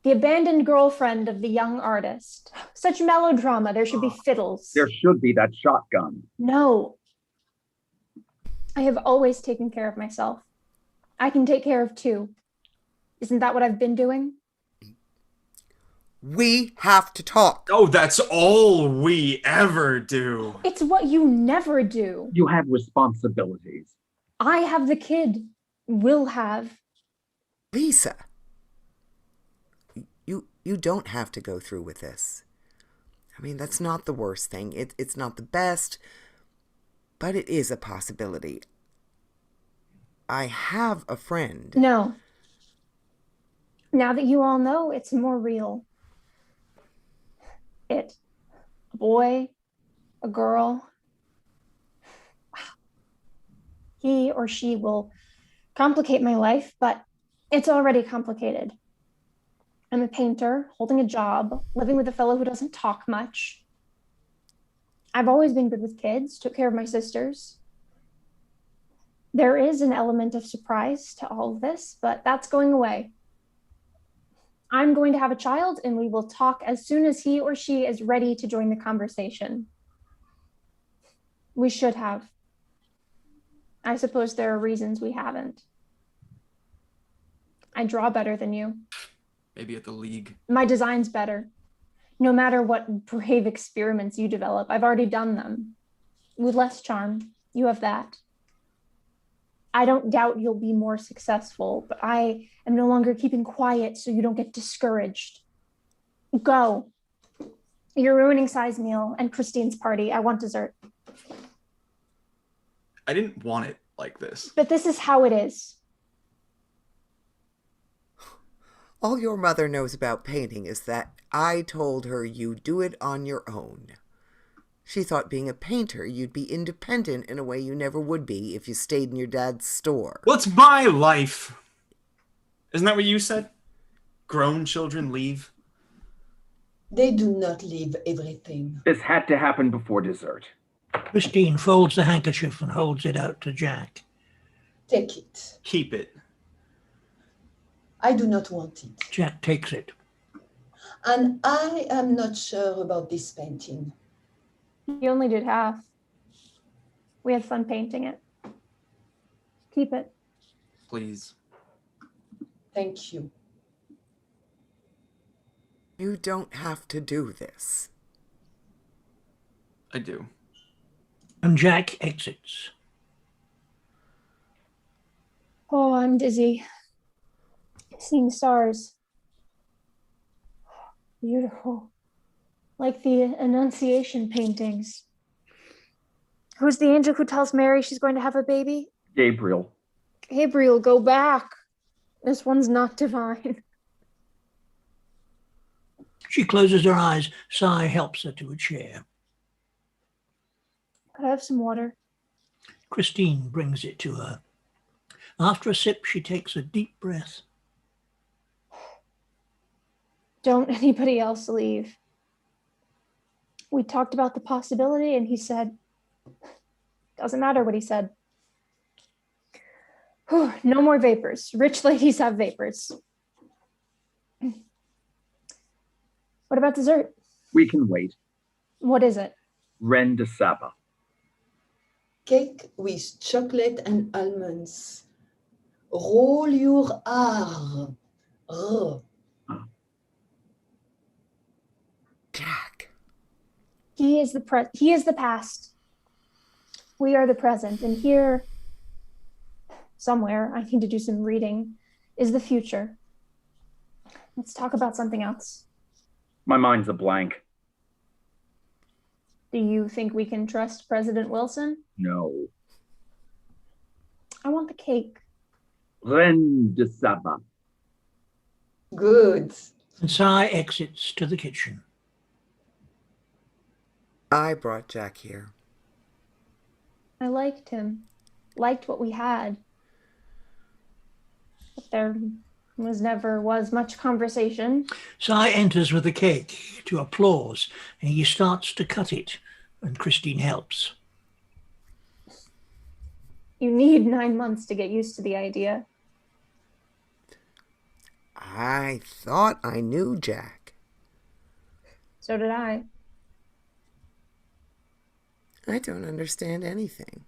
The abandoned girlfriend of the young artist. Such melodrama, there should be fiddles. There should be that shotgun. No. I have always taken care of myself. I can take care of two. Isn't that what I've been doing? We have to talk. Oh, that's all we ever do. It's what you never do. You have responsibilities. I have the kid. Will have. Lisa, you don't have to go through with this. I mean, that's not the worst thing. It's not the best, but it is a possibility. I have a friend. No. Now that you all know, it's more real. A boy, a girl. He or she will complicate my life, but it's already complicated. I'm a painter, holding a job, living with a fellow who doesn't talk much. I've always been good with kids, took care of my sisters. There is an element of surprise to all of this, but that's going away. I'm going to have a child, and we will talk as soon as he or she is ready to join the conversation. We should have. I suppose there are reasons we haven't. I draw better than you. Maybe at the league. My design's better. No matter what brave experiments you develop, I've already done them. With less charm, you have that. I don't doubt you'll be more successful, but I am no longer keeping quiet so you don't get discouraged. Go. You're ruining Sai's meal and Christine's party. I want dessert. I didn't want it like this. But this is how it is. All your mother knows about painting is that I told her you do it on your own. She thought being a painter, you'd be independent in a way you never would be if you stayed in your dad's store. Well, it's my life. Isn't that what you said? Grown children leave. They do not leave everything. This had to happen before dessert. Christine folds the handkerchief and holds it out to Jack. Take it. Keep it. I do not want it. Jack takes it. And I am not sure about this painting. You only did half. We had fun painting it. Keep it. Please. Thank you. You don't have to do this. I do. And Jack exits. Oh, I'm dizzy. Seeing stars. Beautiful. Like the Annunciation paintings. Who's the angel who tells Mary she's going to have a baby? Gabriel. Gabriel, go back. This one's not divine. She closes her eyes. Sai helps her to a chair. Could I have some water? Christine brings it to her. After a sip, she takes a deep breath. Don't anybody else leave. We talked about the possibility and he said, doesn't matter what he said. Whew, no more vapors. Rich ladies have vapors. What about dessert? We can wait. What is it? Reine de Saba. Cake with chocolate and almonds. Roll your R. R. Jack. He is the past. We are the present, and here, somewhere, I need to do some reading, is the future. Let's talk about something else. My mind's a blank. Do you think we can trust President Wilson? No. I want the cake. Reine de Saba. Good. And Cy exits to the kitchen. I brought Jack here. I liked him. Liked what we had. But there never was much conversation. Cy enters with the cake to applause, and he starts to cut it, and Christine helps. You need 9 months to get used to the idea. I thought I knew Jack. So did I. I don't understand anything.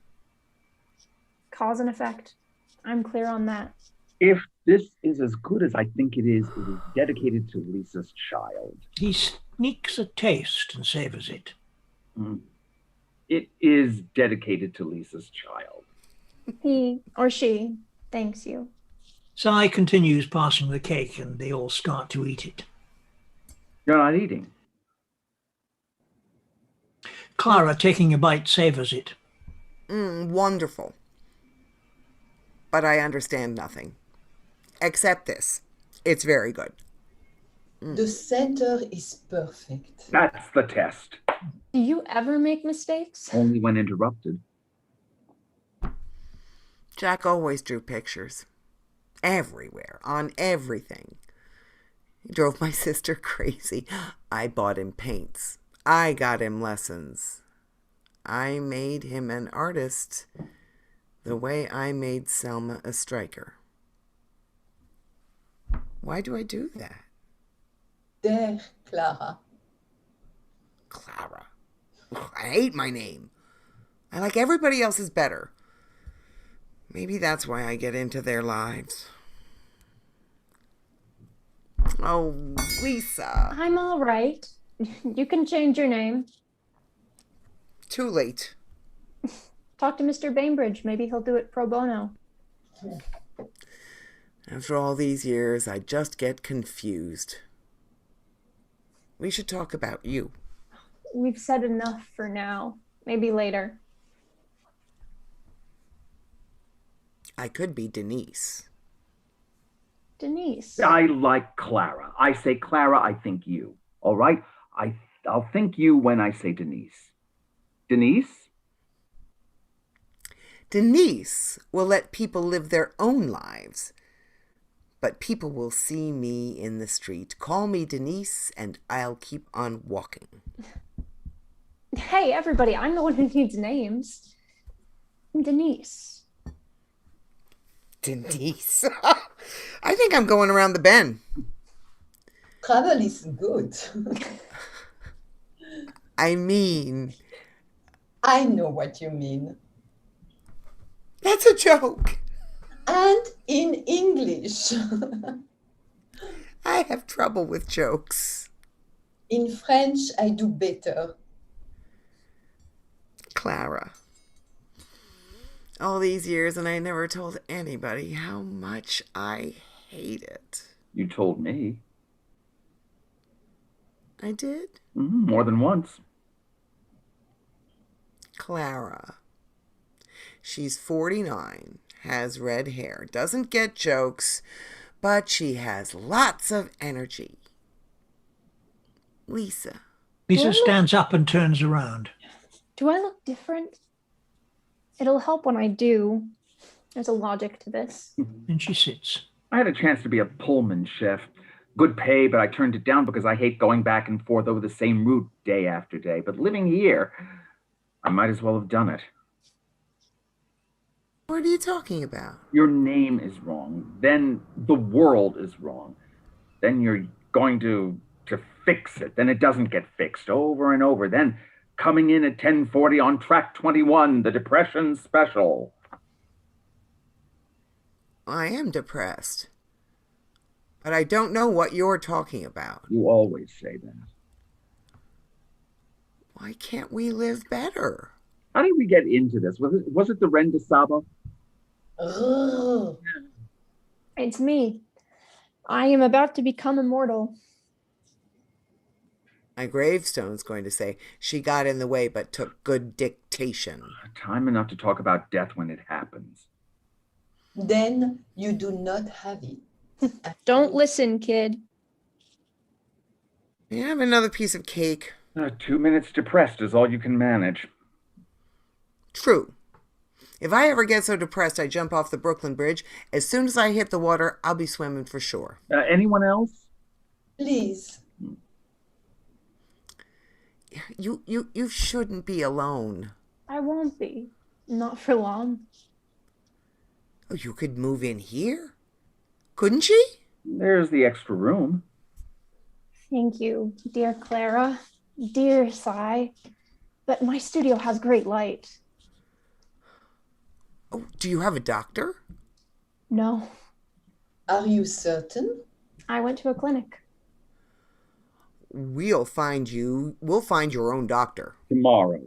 Cause and effect. I'm clear on that. If this is as good as I think it is dedicated to Lisa's child. He sneaks a taste and savors it. It is dedicated to Lisa's child. He or she thanks you. Cy continues passing the cake, and they all start to eat it. You're not eating. Clara, taking a bite, savors it. Wonderful. But I understand nothing. Except this. It's very good. The center is perfect. That's the test. Do you ever make mistakes? Only when interrupted. Jack always drew pictures. Everywhere. On everything. He drove my sister crazy. I bought him paints. I got him lessons. I made him an artist the way I made Selma a striker. Why do I do that? There, Clara. Clara. Ugh, I hate my name. I like everybody else's better. Maybe that's why I get into their lives. Oh, Lisa. I'm all right. You can change your name. Too late. Talk to Mr. Bainbridge. Maybe he'll do it pro bono. After all these years, I just get confused. We should talk about you. We've said enough for now. Maybe later. I could be Denise. Denise. I like Clara. I say Clara, I think you. All right? I'll think you when I say Denise. Denise? Denise will let people live their own lives. But people will see me in the street. Call me Denise, and I'll keep on walking. Hey, everybody, I'm the one who needs names. Denise. Denise. I think I'm going around the bend. Travel is good. I mean... I know what you mean. That's a joke. And in English. I have trouble with jokes. In French, I do better. Clara. All these years and I never told anybody how much I hate it. You told me. I did? More than once. Clara. She's 49, has red hair, doesn't get jokes, but she has lots of energy. Lisa. Lisa stands up and turns around. Do I look different? It'll help when I do. There's a logic to this. And she sits. I had a chance to be a Pullman chef. Good pay, but I turned it down because I hate going back and forth over the same route day after day. But living here, I might as well have done it. What are you talking about? Your name is wrong. Then the world is wrong. Then you're going to fix it. Then it doesn't get fixed over and over. Then coming in at 10:40 on track 21, the Depression special. I am depressed. But I don't know what you're talking about. You always say that. Why can't we live better? How did we get into this? Was it the Ren de Saba? Oh, It's me. I am about to become immortal. My gravestone's going to say, she got in the way but took good dictation. Time enough to talk about death when it happens. then you do not have it. Don't listen, kid. May I have another piece of cake? 2 minutes depressed is all you can manage. True. If I ever get so depressed I jump off the Brooklyn Bridge, as soon as I hit the water, I'll be swimming for sure. Anyone else? Please. You shouldn't be alone. I won't be. Not for long. Oh, you could move in here? Couldn't she? There's the extra room. Thank you, dear Clara. Dear Cy. But my studio has great light. Oh, do you have a doctor? No, Are you certain? I went to a clinic. We'll find your own doctor. Tomorrow.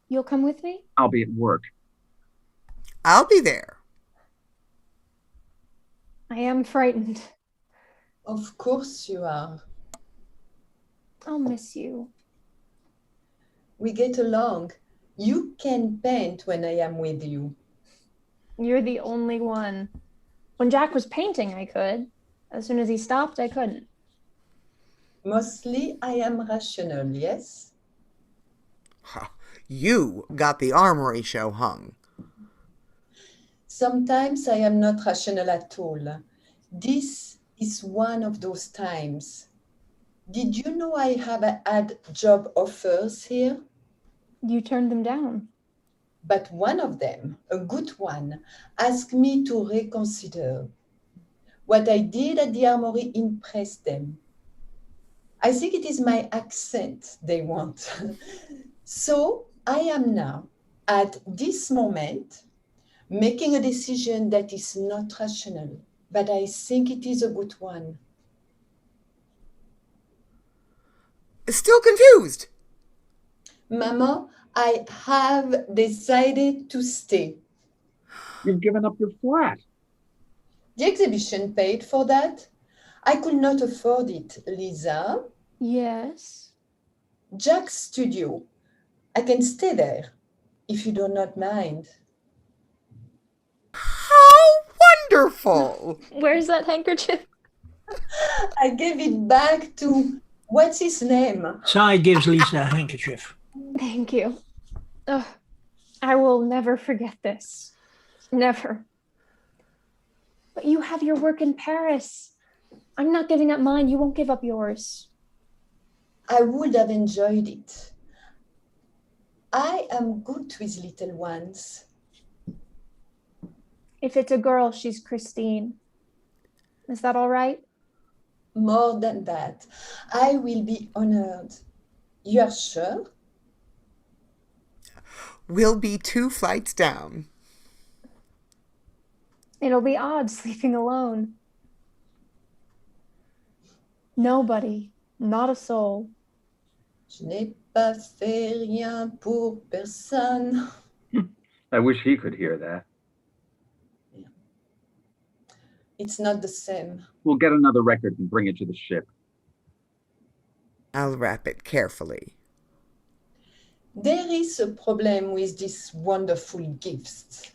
You'll come with me? I'll be at work. I'll be there. I am frightened. Of course you are. I'll miss you. We get along. You can paint when I am with you. You're the only one. When Jack was painting, I could. As soon as he stopped, I couldn't. Mostly I am rational, yes? Ha, you got the Armory show hung. Sometimes I am not rational at all. This is one of those times. Did you know I have had job offers here? You turned them down. But one of them, a good one, asked me to reconsider. What I did at the Armory impressed them. I think it is my accent they want. So I am now, at this moment, making a decision that is not rational, but I think it is a good one. Still confused. Mama, I have decided to stay. You've given up your flat. The exhibition paid for that. I could not afford it, Lisa. Yes. Jack's studio. I can stay there, if you do not mind. How wonderful! Where's that handkerchief? I gave it back to, what's his name? Cy gives Lisa a handkerchief. Thank you. Ugh, I will never forget this. Never. But you have your work in Paris. I'm not giving up mine. You won't give up yours. I would have enjoyed it. I am good with little ones. If it's a girl, she's Christine. Is that all right? More than that, I will be honored. You are sure? We'll be 2 flights down. It'll be odd sleeping alone. Nobody, not a soul. Je n'ai pas fait rien pour personne. I wish he could hear that. It's not the same. We'll get another record and bring it to the ship. I'll wrap it carefully. There is a problem with these wonderful gifts.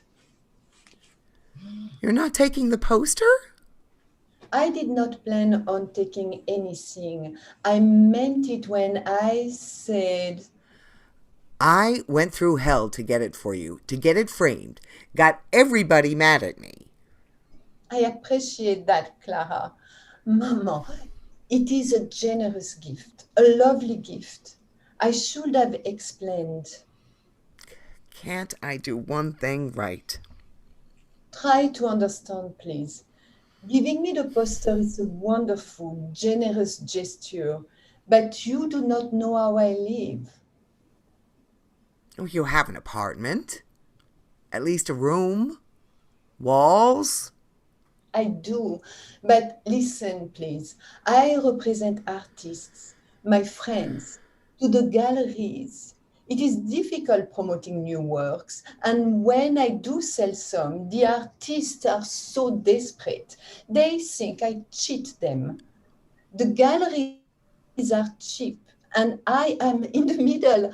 You're not taking the poster? I did not plan on taking anything. I meant it when I said, I went through hell to get it for you, to get it framed. Got everybody mad at me. I appreciate that, Clara. Mama, it is a generous gift, a lovely gift. I should have explained. Can't I do one thing right? Try to understand, please. Giving me the poster is a wonderful, generous gesture, but you do not know how I live. Oh, you have an apartment? At least a room? Walls? I do, but listen, please. I represent artists, my friends, to the galleries. It is difficult promoting new works, and when I do sell some, the artists are so desperate. They think I cheat them. The galleries are cheap, and I am in the middle.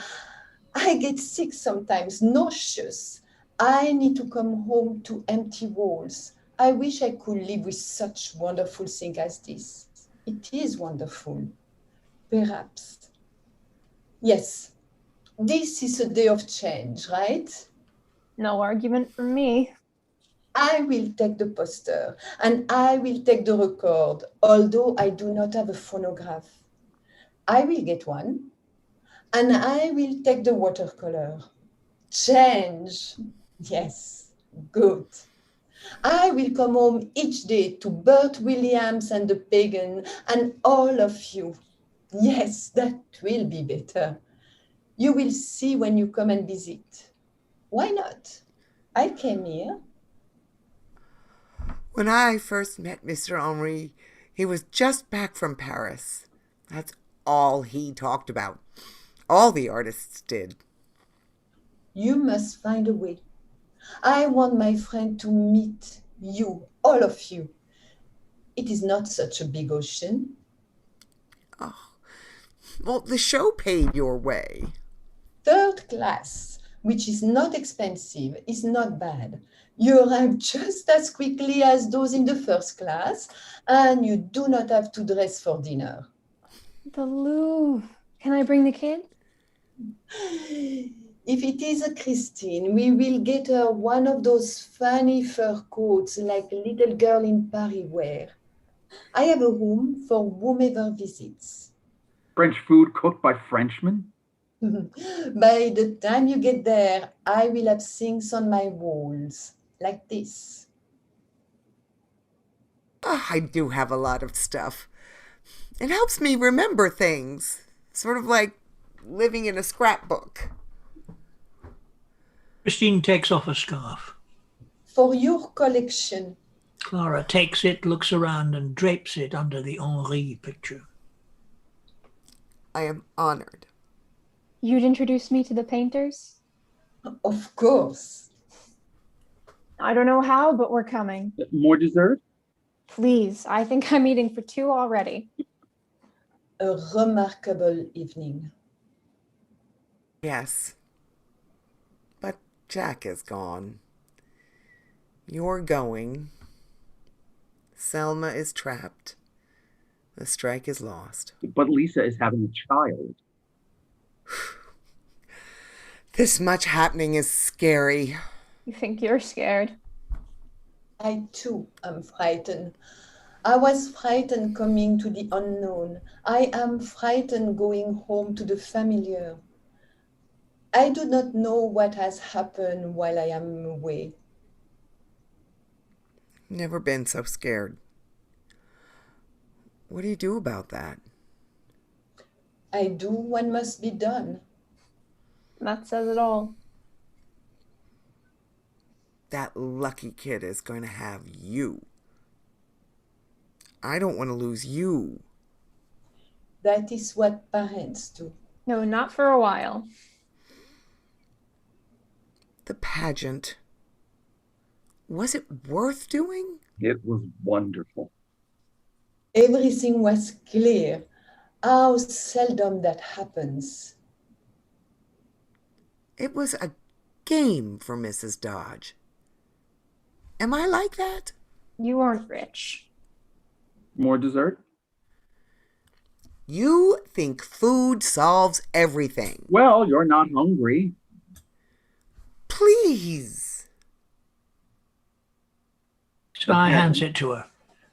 I get sick sometimes, nauseous. I need to come home to empty walls. I wish I could live with such wonderful things as this. It is wonderful. Perhaps. Yes, this is a day of change, right? No argument from me. I will take the poster and I will take the record, although I do not have a phonograph. I will get one and I will take the watercolor. Change. Yes, good. I will come home each day to Bert Williams and the pagan and all of you. Yes, that will be better. You will see when you come and visit. Why not? I came here. When I first met Mr. Armory, he was just back from Paris. That's all he talked about. All the artists did. You must find a way. I want my friend to meet you, all of you. It is not such a big ocean. Oh, well, the show paid your way. Third class, which is not expensive, is not bad. You arrive just as quickly as those in the first class, and you do not have to dress for dinner. The Louvre. Can I bring the kid? If it is a Christine, we will get her one of those funny fur coats like a little girl in Paris wear. I have a room for whomever visits. French food cooked by Frenchmen? By the time you get there, I will have things on my walls, like this. Oh, I do have a lot of stuff. It helps me remember things. Sort of like living in a scrapbook. Christine takes off a scarf. For your collection. Clara takes it, looks around, and drapes it under the Henri picture. I am honored. You'd introduce me to the painters? Of course. I don't know how, but we're coming. More dessert? Please, I think I'm eating for two already. A remarkable evening. Yes. But Jack is gone. You're going. Selma is trapped. The strike is lost. But Lisa is having a child. This much happening is scary. You think you're scared? I too am frightened. I was frightened coming to the unknown. I am frightened going home to the familiar. I do not know what has happened while I am away. Never been so scared. What do you do about that? I do what must be done. That says it all. That lucky kid is going to have you. I don't want to lose you. That is what parents do. No, not for a while. The pageant. Was it worth doing? It was wonderful. Everything was clear. How seldom that happens. It was a game for Mrs. Dodge. Am I like that? You aren't rich. More dessert? You think food solves everything. Well, you're not hungry. Please. Sky hands it to her.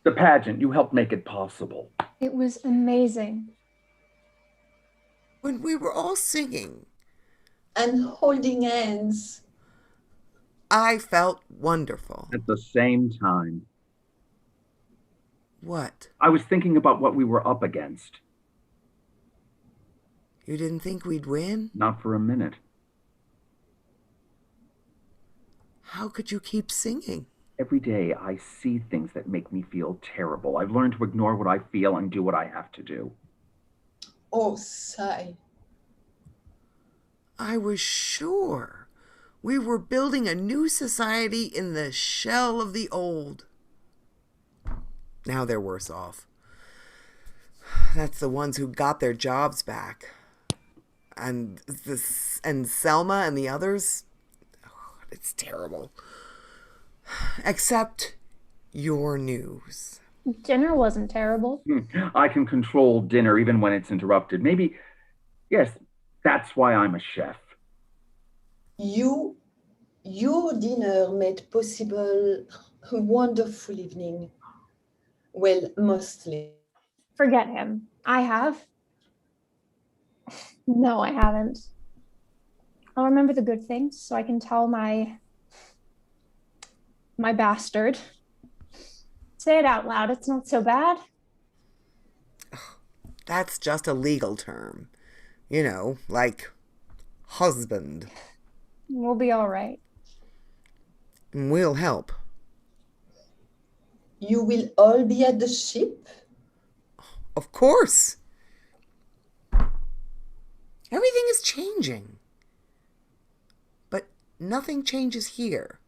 The pageant, you helped make it possible. It was amazing. When we were all singing, And holding hands. I felt wonderful. At the same time, What? I was thinking about what we were up against. You didn't think we'd win? Not for a minute. How could you keep singing? Every day I see things that make me feel terrible. I've learned to ignore what I feel and do what I have to do. Oh, sigh. I was sure we were building a new society in the shell of the old. Now they're worse off. That's the ones who got their jobs back. And Selma and the others, it's terrible. Except your news. Dinner wasn't terrible. I can control dinner even when it's interrupted. Maybe, yes, that's why I'm a chef. Your dinner made possible a wonderful evening. Well, mostly. Forget him. I have. No, I haven't. I'll remember the good things so I can tell my bastard. Say it out loud. It's not so bad. That's just a legal term. You know, like husband. We'll be all right. We'll help. You will all be at the ship? Of course. Everything is changing. But nothing changes here.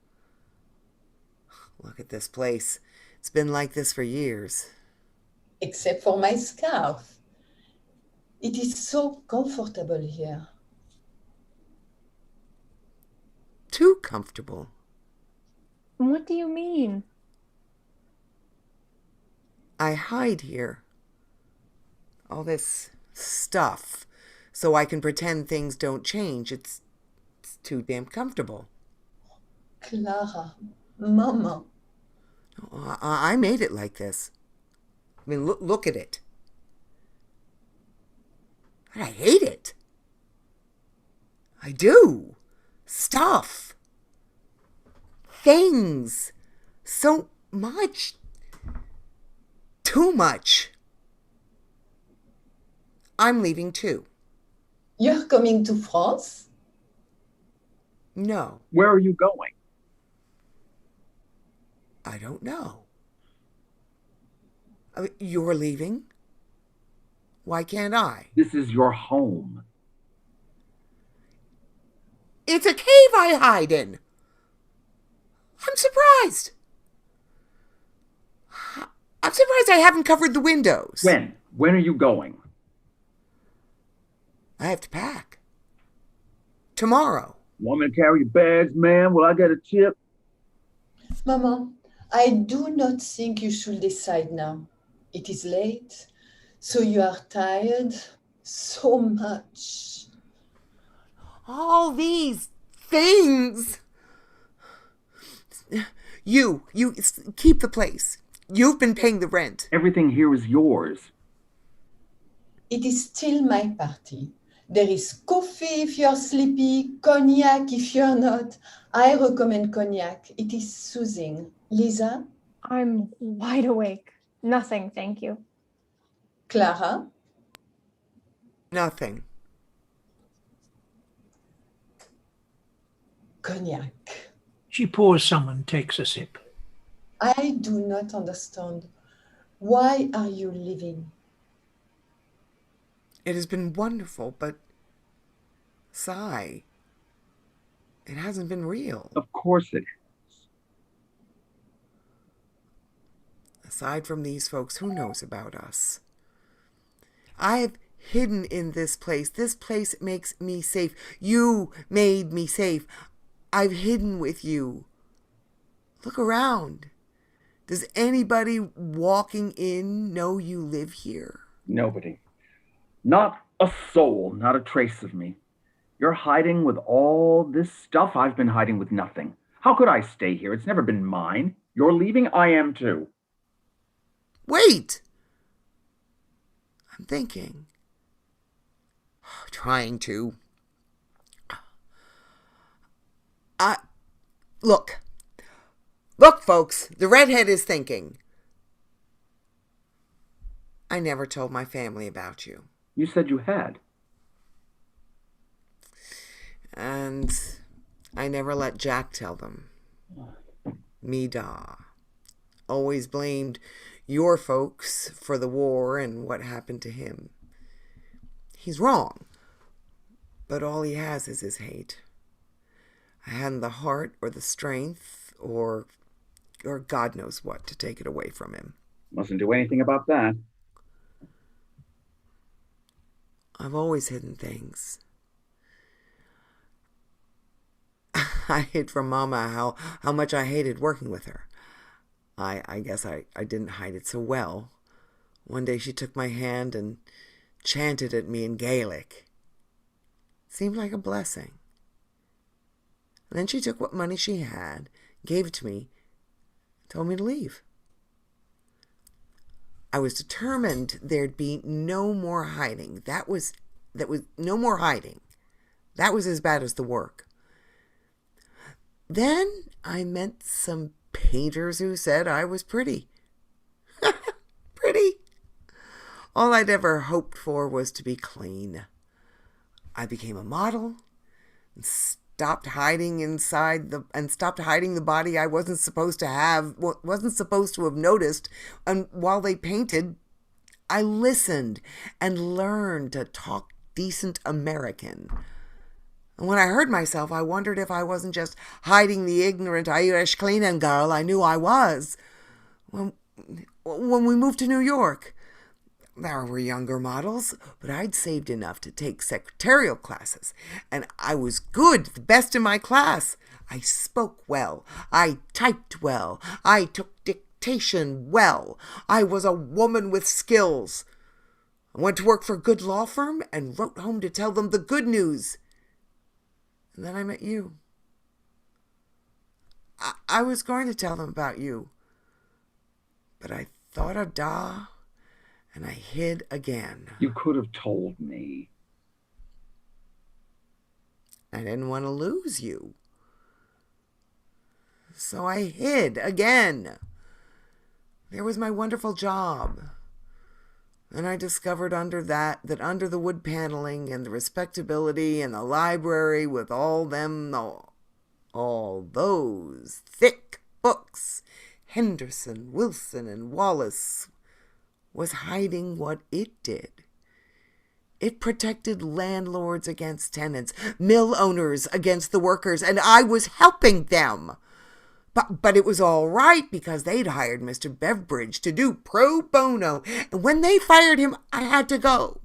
Look at this place. It's been like this for years. Except for my scarf. It is so comfortable here. Too comfortable. What do you mean? I hide here. All this stuff. So I can pretend things don't change. It's too damn comfortable. Clara, Mama. I made it like this. I mean, look at it. And I hate it. I do. Stuff. Things. So much. Too much. I'm leaving too. You're coming to France? No, Where are you going? I don't know. I mean, you're leaving? Why can't I? This is your home. It's a cave I hide in. I'm surprised. I'm surprised I haven't covered the windows. When? When are you going? I have to pack. Tomorrow. Want me to carry your bags, man? Will I get a tip? Mama, I do not think you should decide now. It is late, so you are tired so much. All these things. You keep the place. You've been paying the rent. Everything here is yours. It is still my party. There is coffee if you're sleepy, cognac if you're not. I recommend cognac. It is soothing. Lisa? I'm wide awake. Nothing, thank you. Clara? Nothing. Cognac. She pours some and takes a sip. I do not understand. Why are you leaving? It has been wonderful, but sigh. It hasn't been real. Of course it is. Aside from these folks, who knows about us? I have hidden in this place. This place makes me safe. You made me safe. I've hidden with you. Look around. Does anybody walking in know you live here? Nobody. Not a soul, not a trace of me. You're hiding with all this stuff. I've been hiding with nothing. How could I stay here? It's never been mine. You're leaving, I am too. Wait! I'm thinking. Trying to. Look. Look, folks, the redhead is thinking. I never told my family about you. You said you had. And I never let Jack tell them. Me da. Always blamed your folks for the war and what happened to him. He's wrong. But all he has is his hate. I hadn't the heart or the strength or God knows what to take it away from him. Mustn't do anything about that. I've always hidden things. I hid from Mama how much I hated working with her. I guess I didn't hide it so well. One day she took my hand and chanted at me in Gaelic. Seemed like a blessing. And then she took what money she had, gave it to me, told me to leave. I was determined there'd be no more hiding. That was no more hiding. That was as bad as the work. Then I met some painters who said I was pretty. Pretty. All I'd ever hoped for was to be clean. I became a model and stopped hiding the body I wasn't supposed to have noticed. And while they painted, I listened and learned to talk decent American. And when I heard myself, I wondered if I wasn't just hiding the ignorant Irish cleaning girl I knew I was. When we moved to New York, there were younger models, but I'd saved enough to take secretarial classes, and I was good, the best in my class. I spoke well. I typed well. I took dictation well. I was a woman with skills. I went to work for a good law firm and wrote home to tell them the good news. And then I met you. I was going to tell them about you, but I thought of Da, and I hid again. You could have told me. I didn't want to lose you. So I hid again. There was my wonderful job. And I discovered under the wood paneling and the respectability and the library with all those thick books, Henderson, Wilson, and Wallace, was hiding what it did. It protected landlords against tenants, mill owners against the workers, and I was helping them. But it was all right because they'd hired Mr. Beveridge to do pro bono, and when they fired him, I had to go.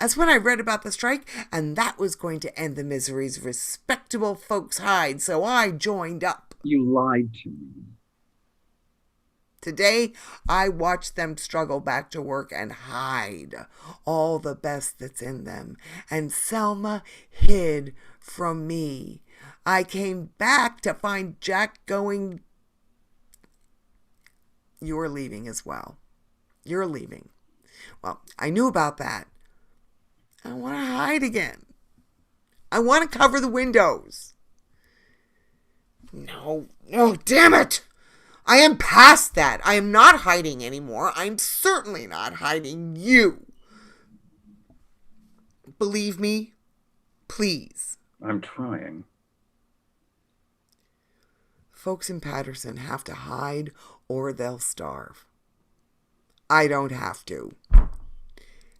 That's when I read about the strike, and that was going to end the miseries respectable folks hide, so I joined up. You lied to me. Today, I watch them struggle back to work and hide all the best that's in them. And Selma hid from me. I came back to find Jack going, "You're leaving as well. You're leaving." Well, I knew about that. I want to hide again. I want to cover the windows. No, damn it! I am past that. I am not hiding anymore. I'm certainly not hiding you. Believe me, please. I'm trying. Folks in Paterson have to hide or they'll starve. I don't have to.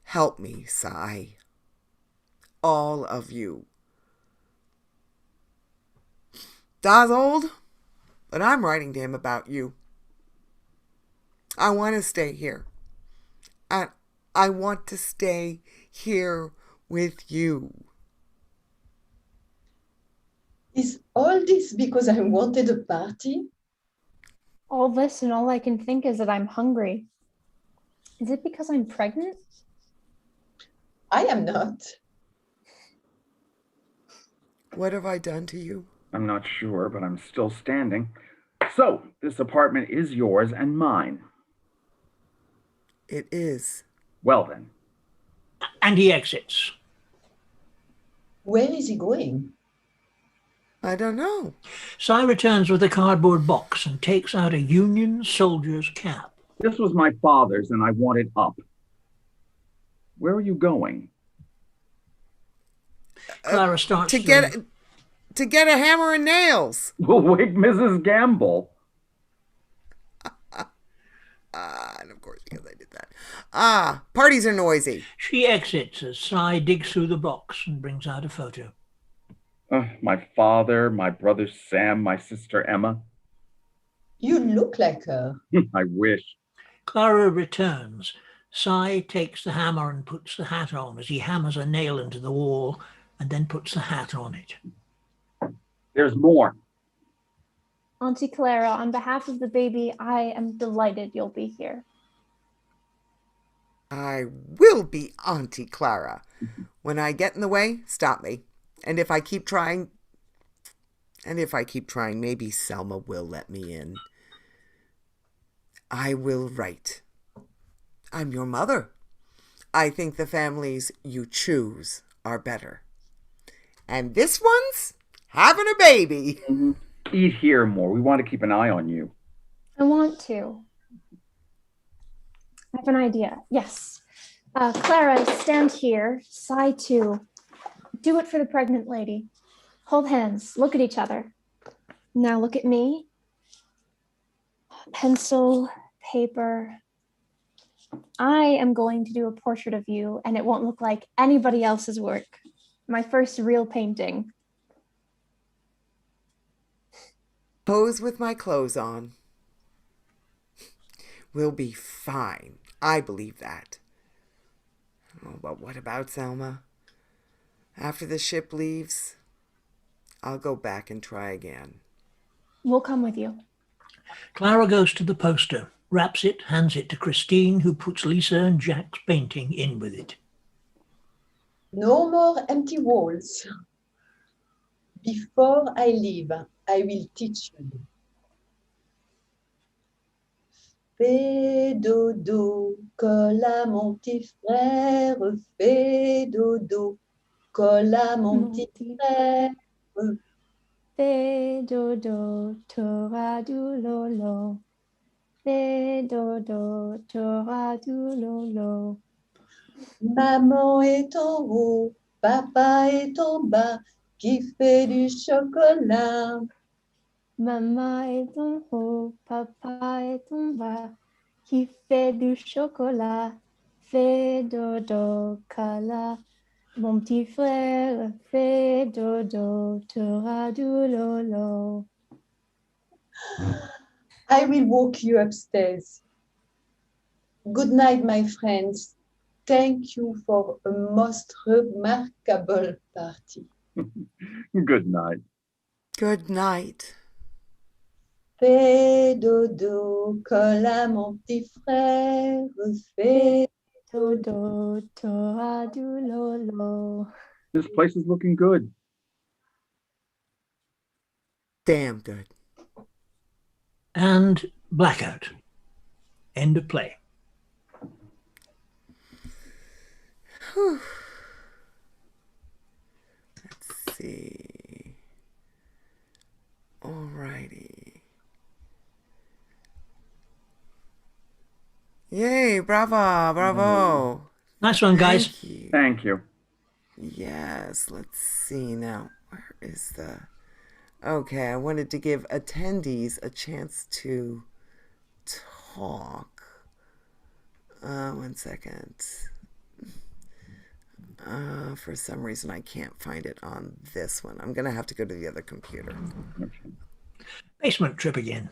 Help me, Cy. All of you. Da's old, but I'm writing to him about you. I want to stay here. I want to stay here with you. Is all this because I wanted a party? All this and all I can think is that I'm hungry. Is it because I'm pregnant? I am not. What have I done to you? I'm not sure, but I'm still standing. So, this apartment is yours and mine. It is. Well then. And he exits. Where is he going? I don't know. Cy returns with a cardboard box and takes out a Union soldier's cap. This was my father's and I want it up. Where are you going? Clara starts to get a hammer and nails. We'll wake Mrs. Gamble. And of course, because I did that. Ah, parties are noisy. She exits as Cy digs through the box and brings out a photo. My father, my brother Sam, my sister Emma. You look like her. I wish. Clara returns. Cy takes the hammer and puts the hat on as he hammers a nail into the wall and then puts the hat on it. There's more. Auntie Clara, on behalf of the baby, I am delighted you'll be here. I will be Auntie Clara. When I get in the way, stop me. And if I keep trying, maybe Selma will let me in. I will write. I'm your mother. I think the families you choose are better. And this one's having a baby. Mm-hmm. Eat here more. We want to keep an eye on you. I want to. I have an idea. Yes. Clara, stand here. Cy too. Do it for the pregnant lady. Hold hands. Look at each other. Now look at me. Pencil, paper. I am going to do a portrait of you, and it won't look like anybody else's work. My first real painting. Pose with my clothes on. We'll be fine. I believe that. Oh, but what about Selma? After the ship leaves, I'll go back and try again. We'll come with you. Clara goes to the poster, wraps it, hands it to Christine, who puts Lisa and Jack's painting in with it. No more empty walls. Before I leave, I will teach you. Fais dodo, colle à mon petit frère. Fais dodo, colle à mon petit frère. Fais dodo, t'auras du lolo. Fais dodo, t'auras du lolo. Maman est en haut, papa est en bas, qui fait du chocolat. Maman est en haut, papa est en bas, qui fait du chocolat. Fais dodo, cala. Mon petit frère, fais dodo, t'auras du lolo. I will walk you upstairs. Good night, my friends. Thank you for a most remarkable party. Good night. Good night. Fais dodo, colle à mon petit frère. Fais dodo, t'auras du lolo. This place is looking good. Damn good. And blackout. End of play. Whew. Let's see. Alrighty. Yay, bravo, bravo. Nice one, guys. Thank you. Thank you. Yes, let's see now. Where is the... Okay, I wanted to give attendees a chance to talk. 1 second. For some reason, I can't find it on this one. I'm going to have to go to the other computer. Basement trip again.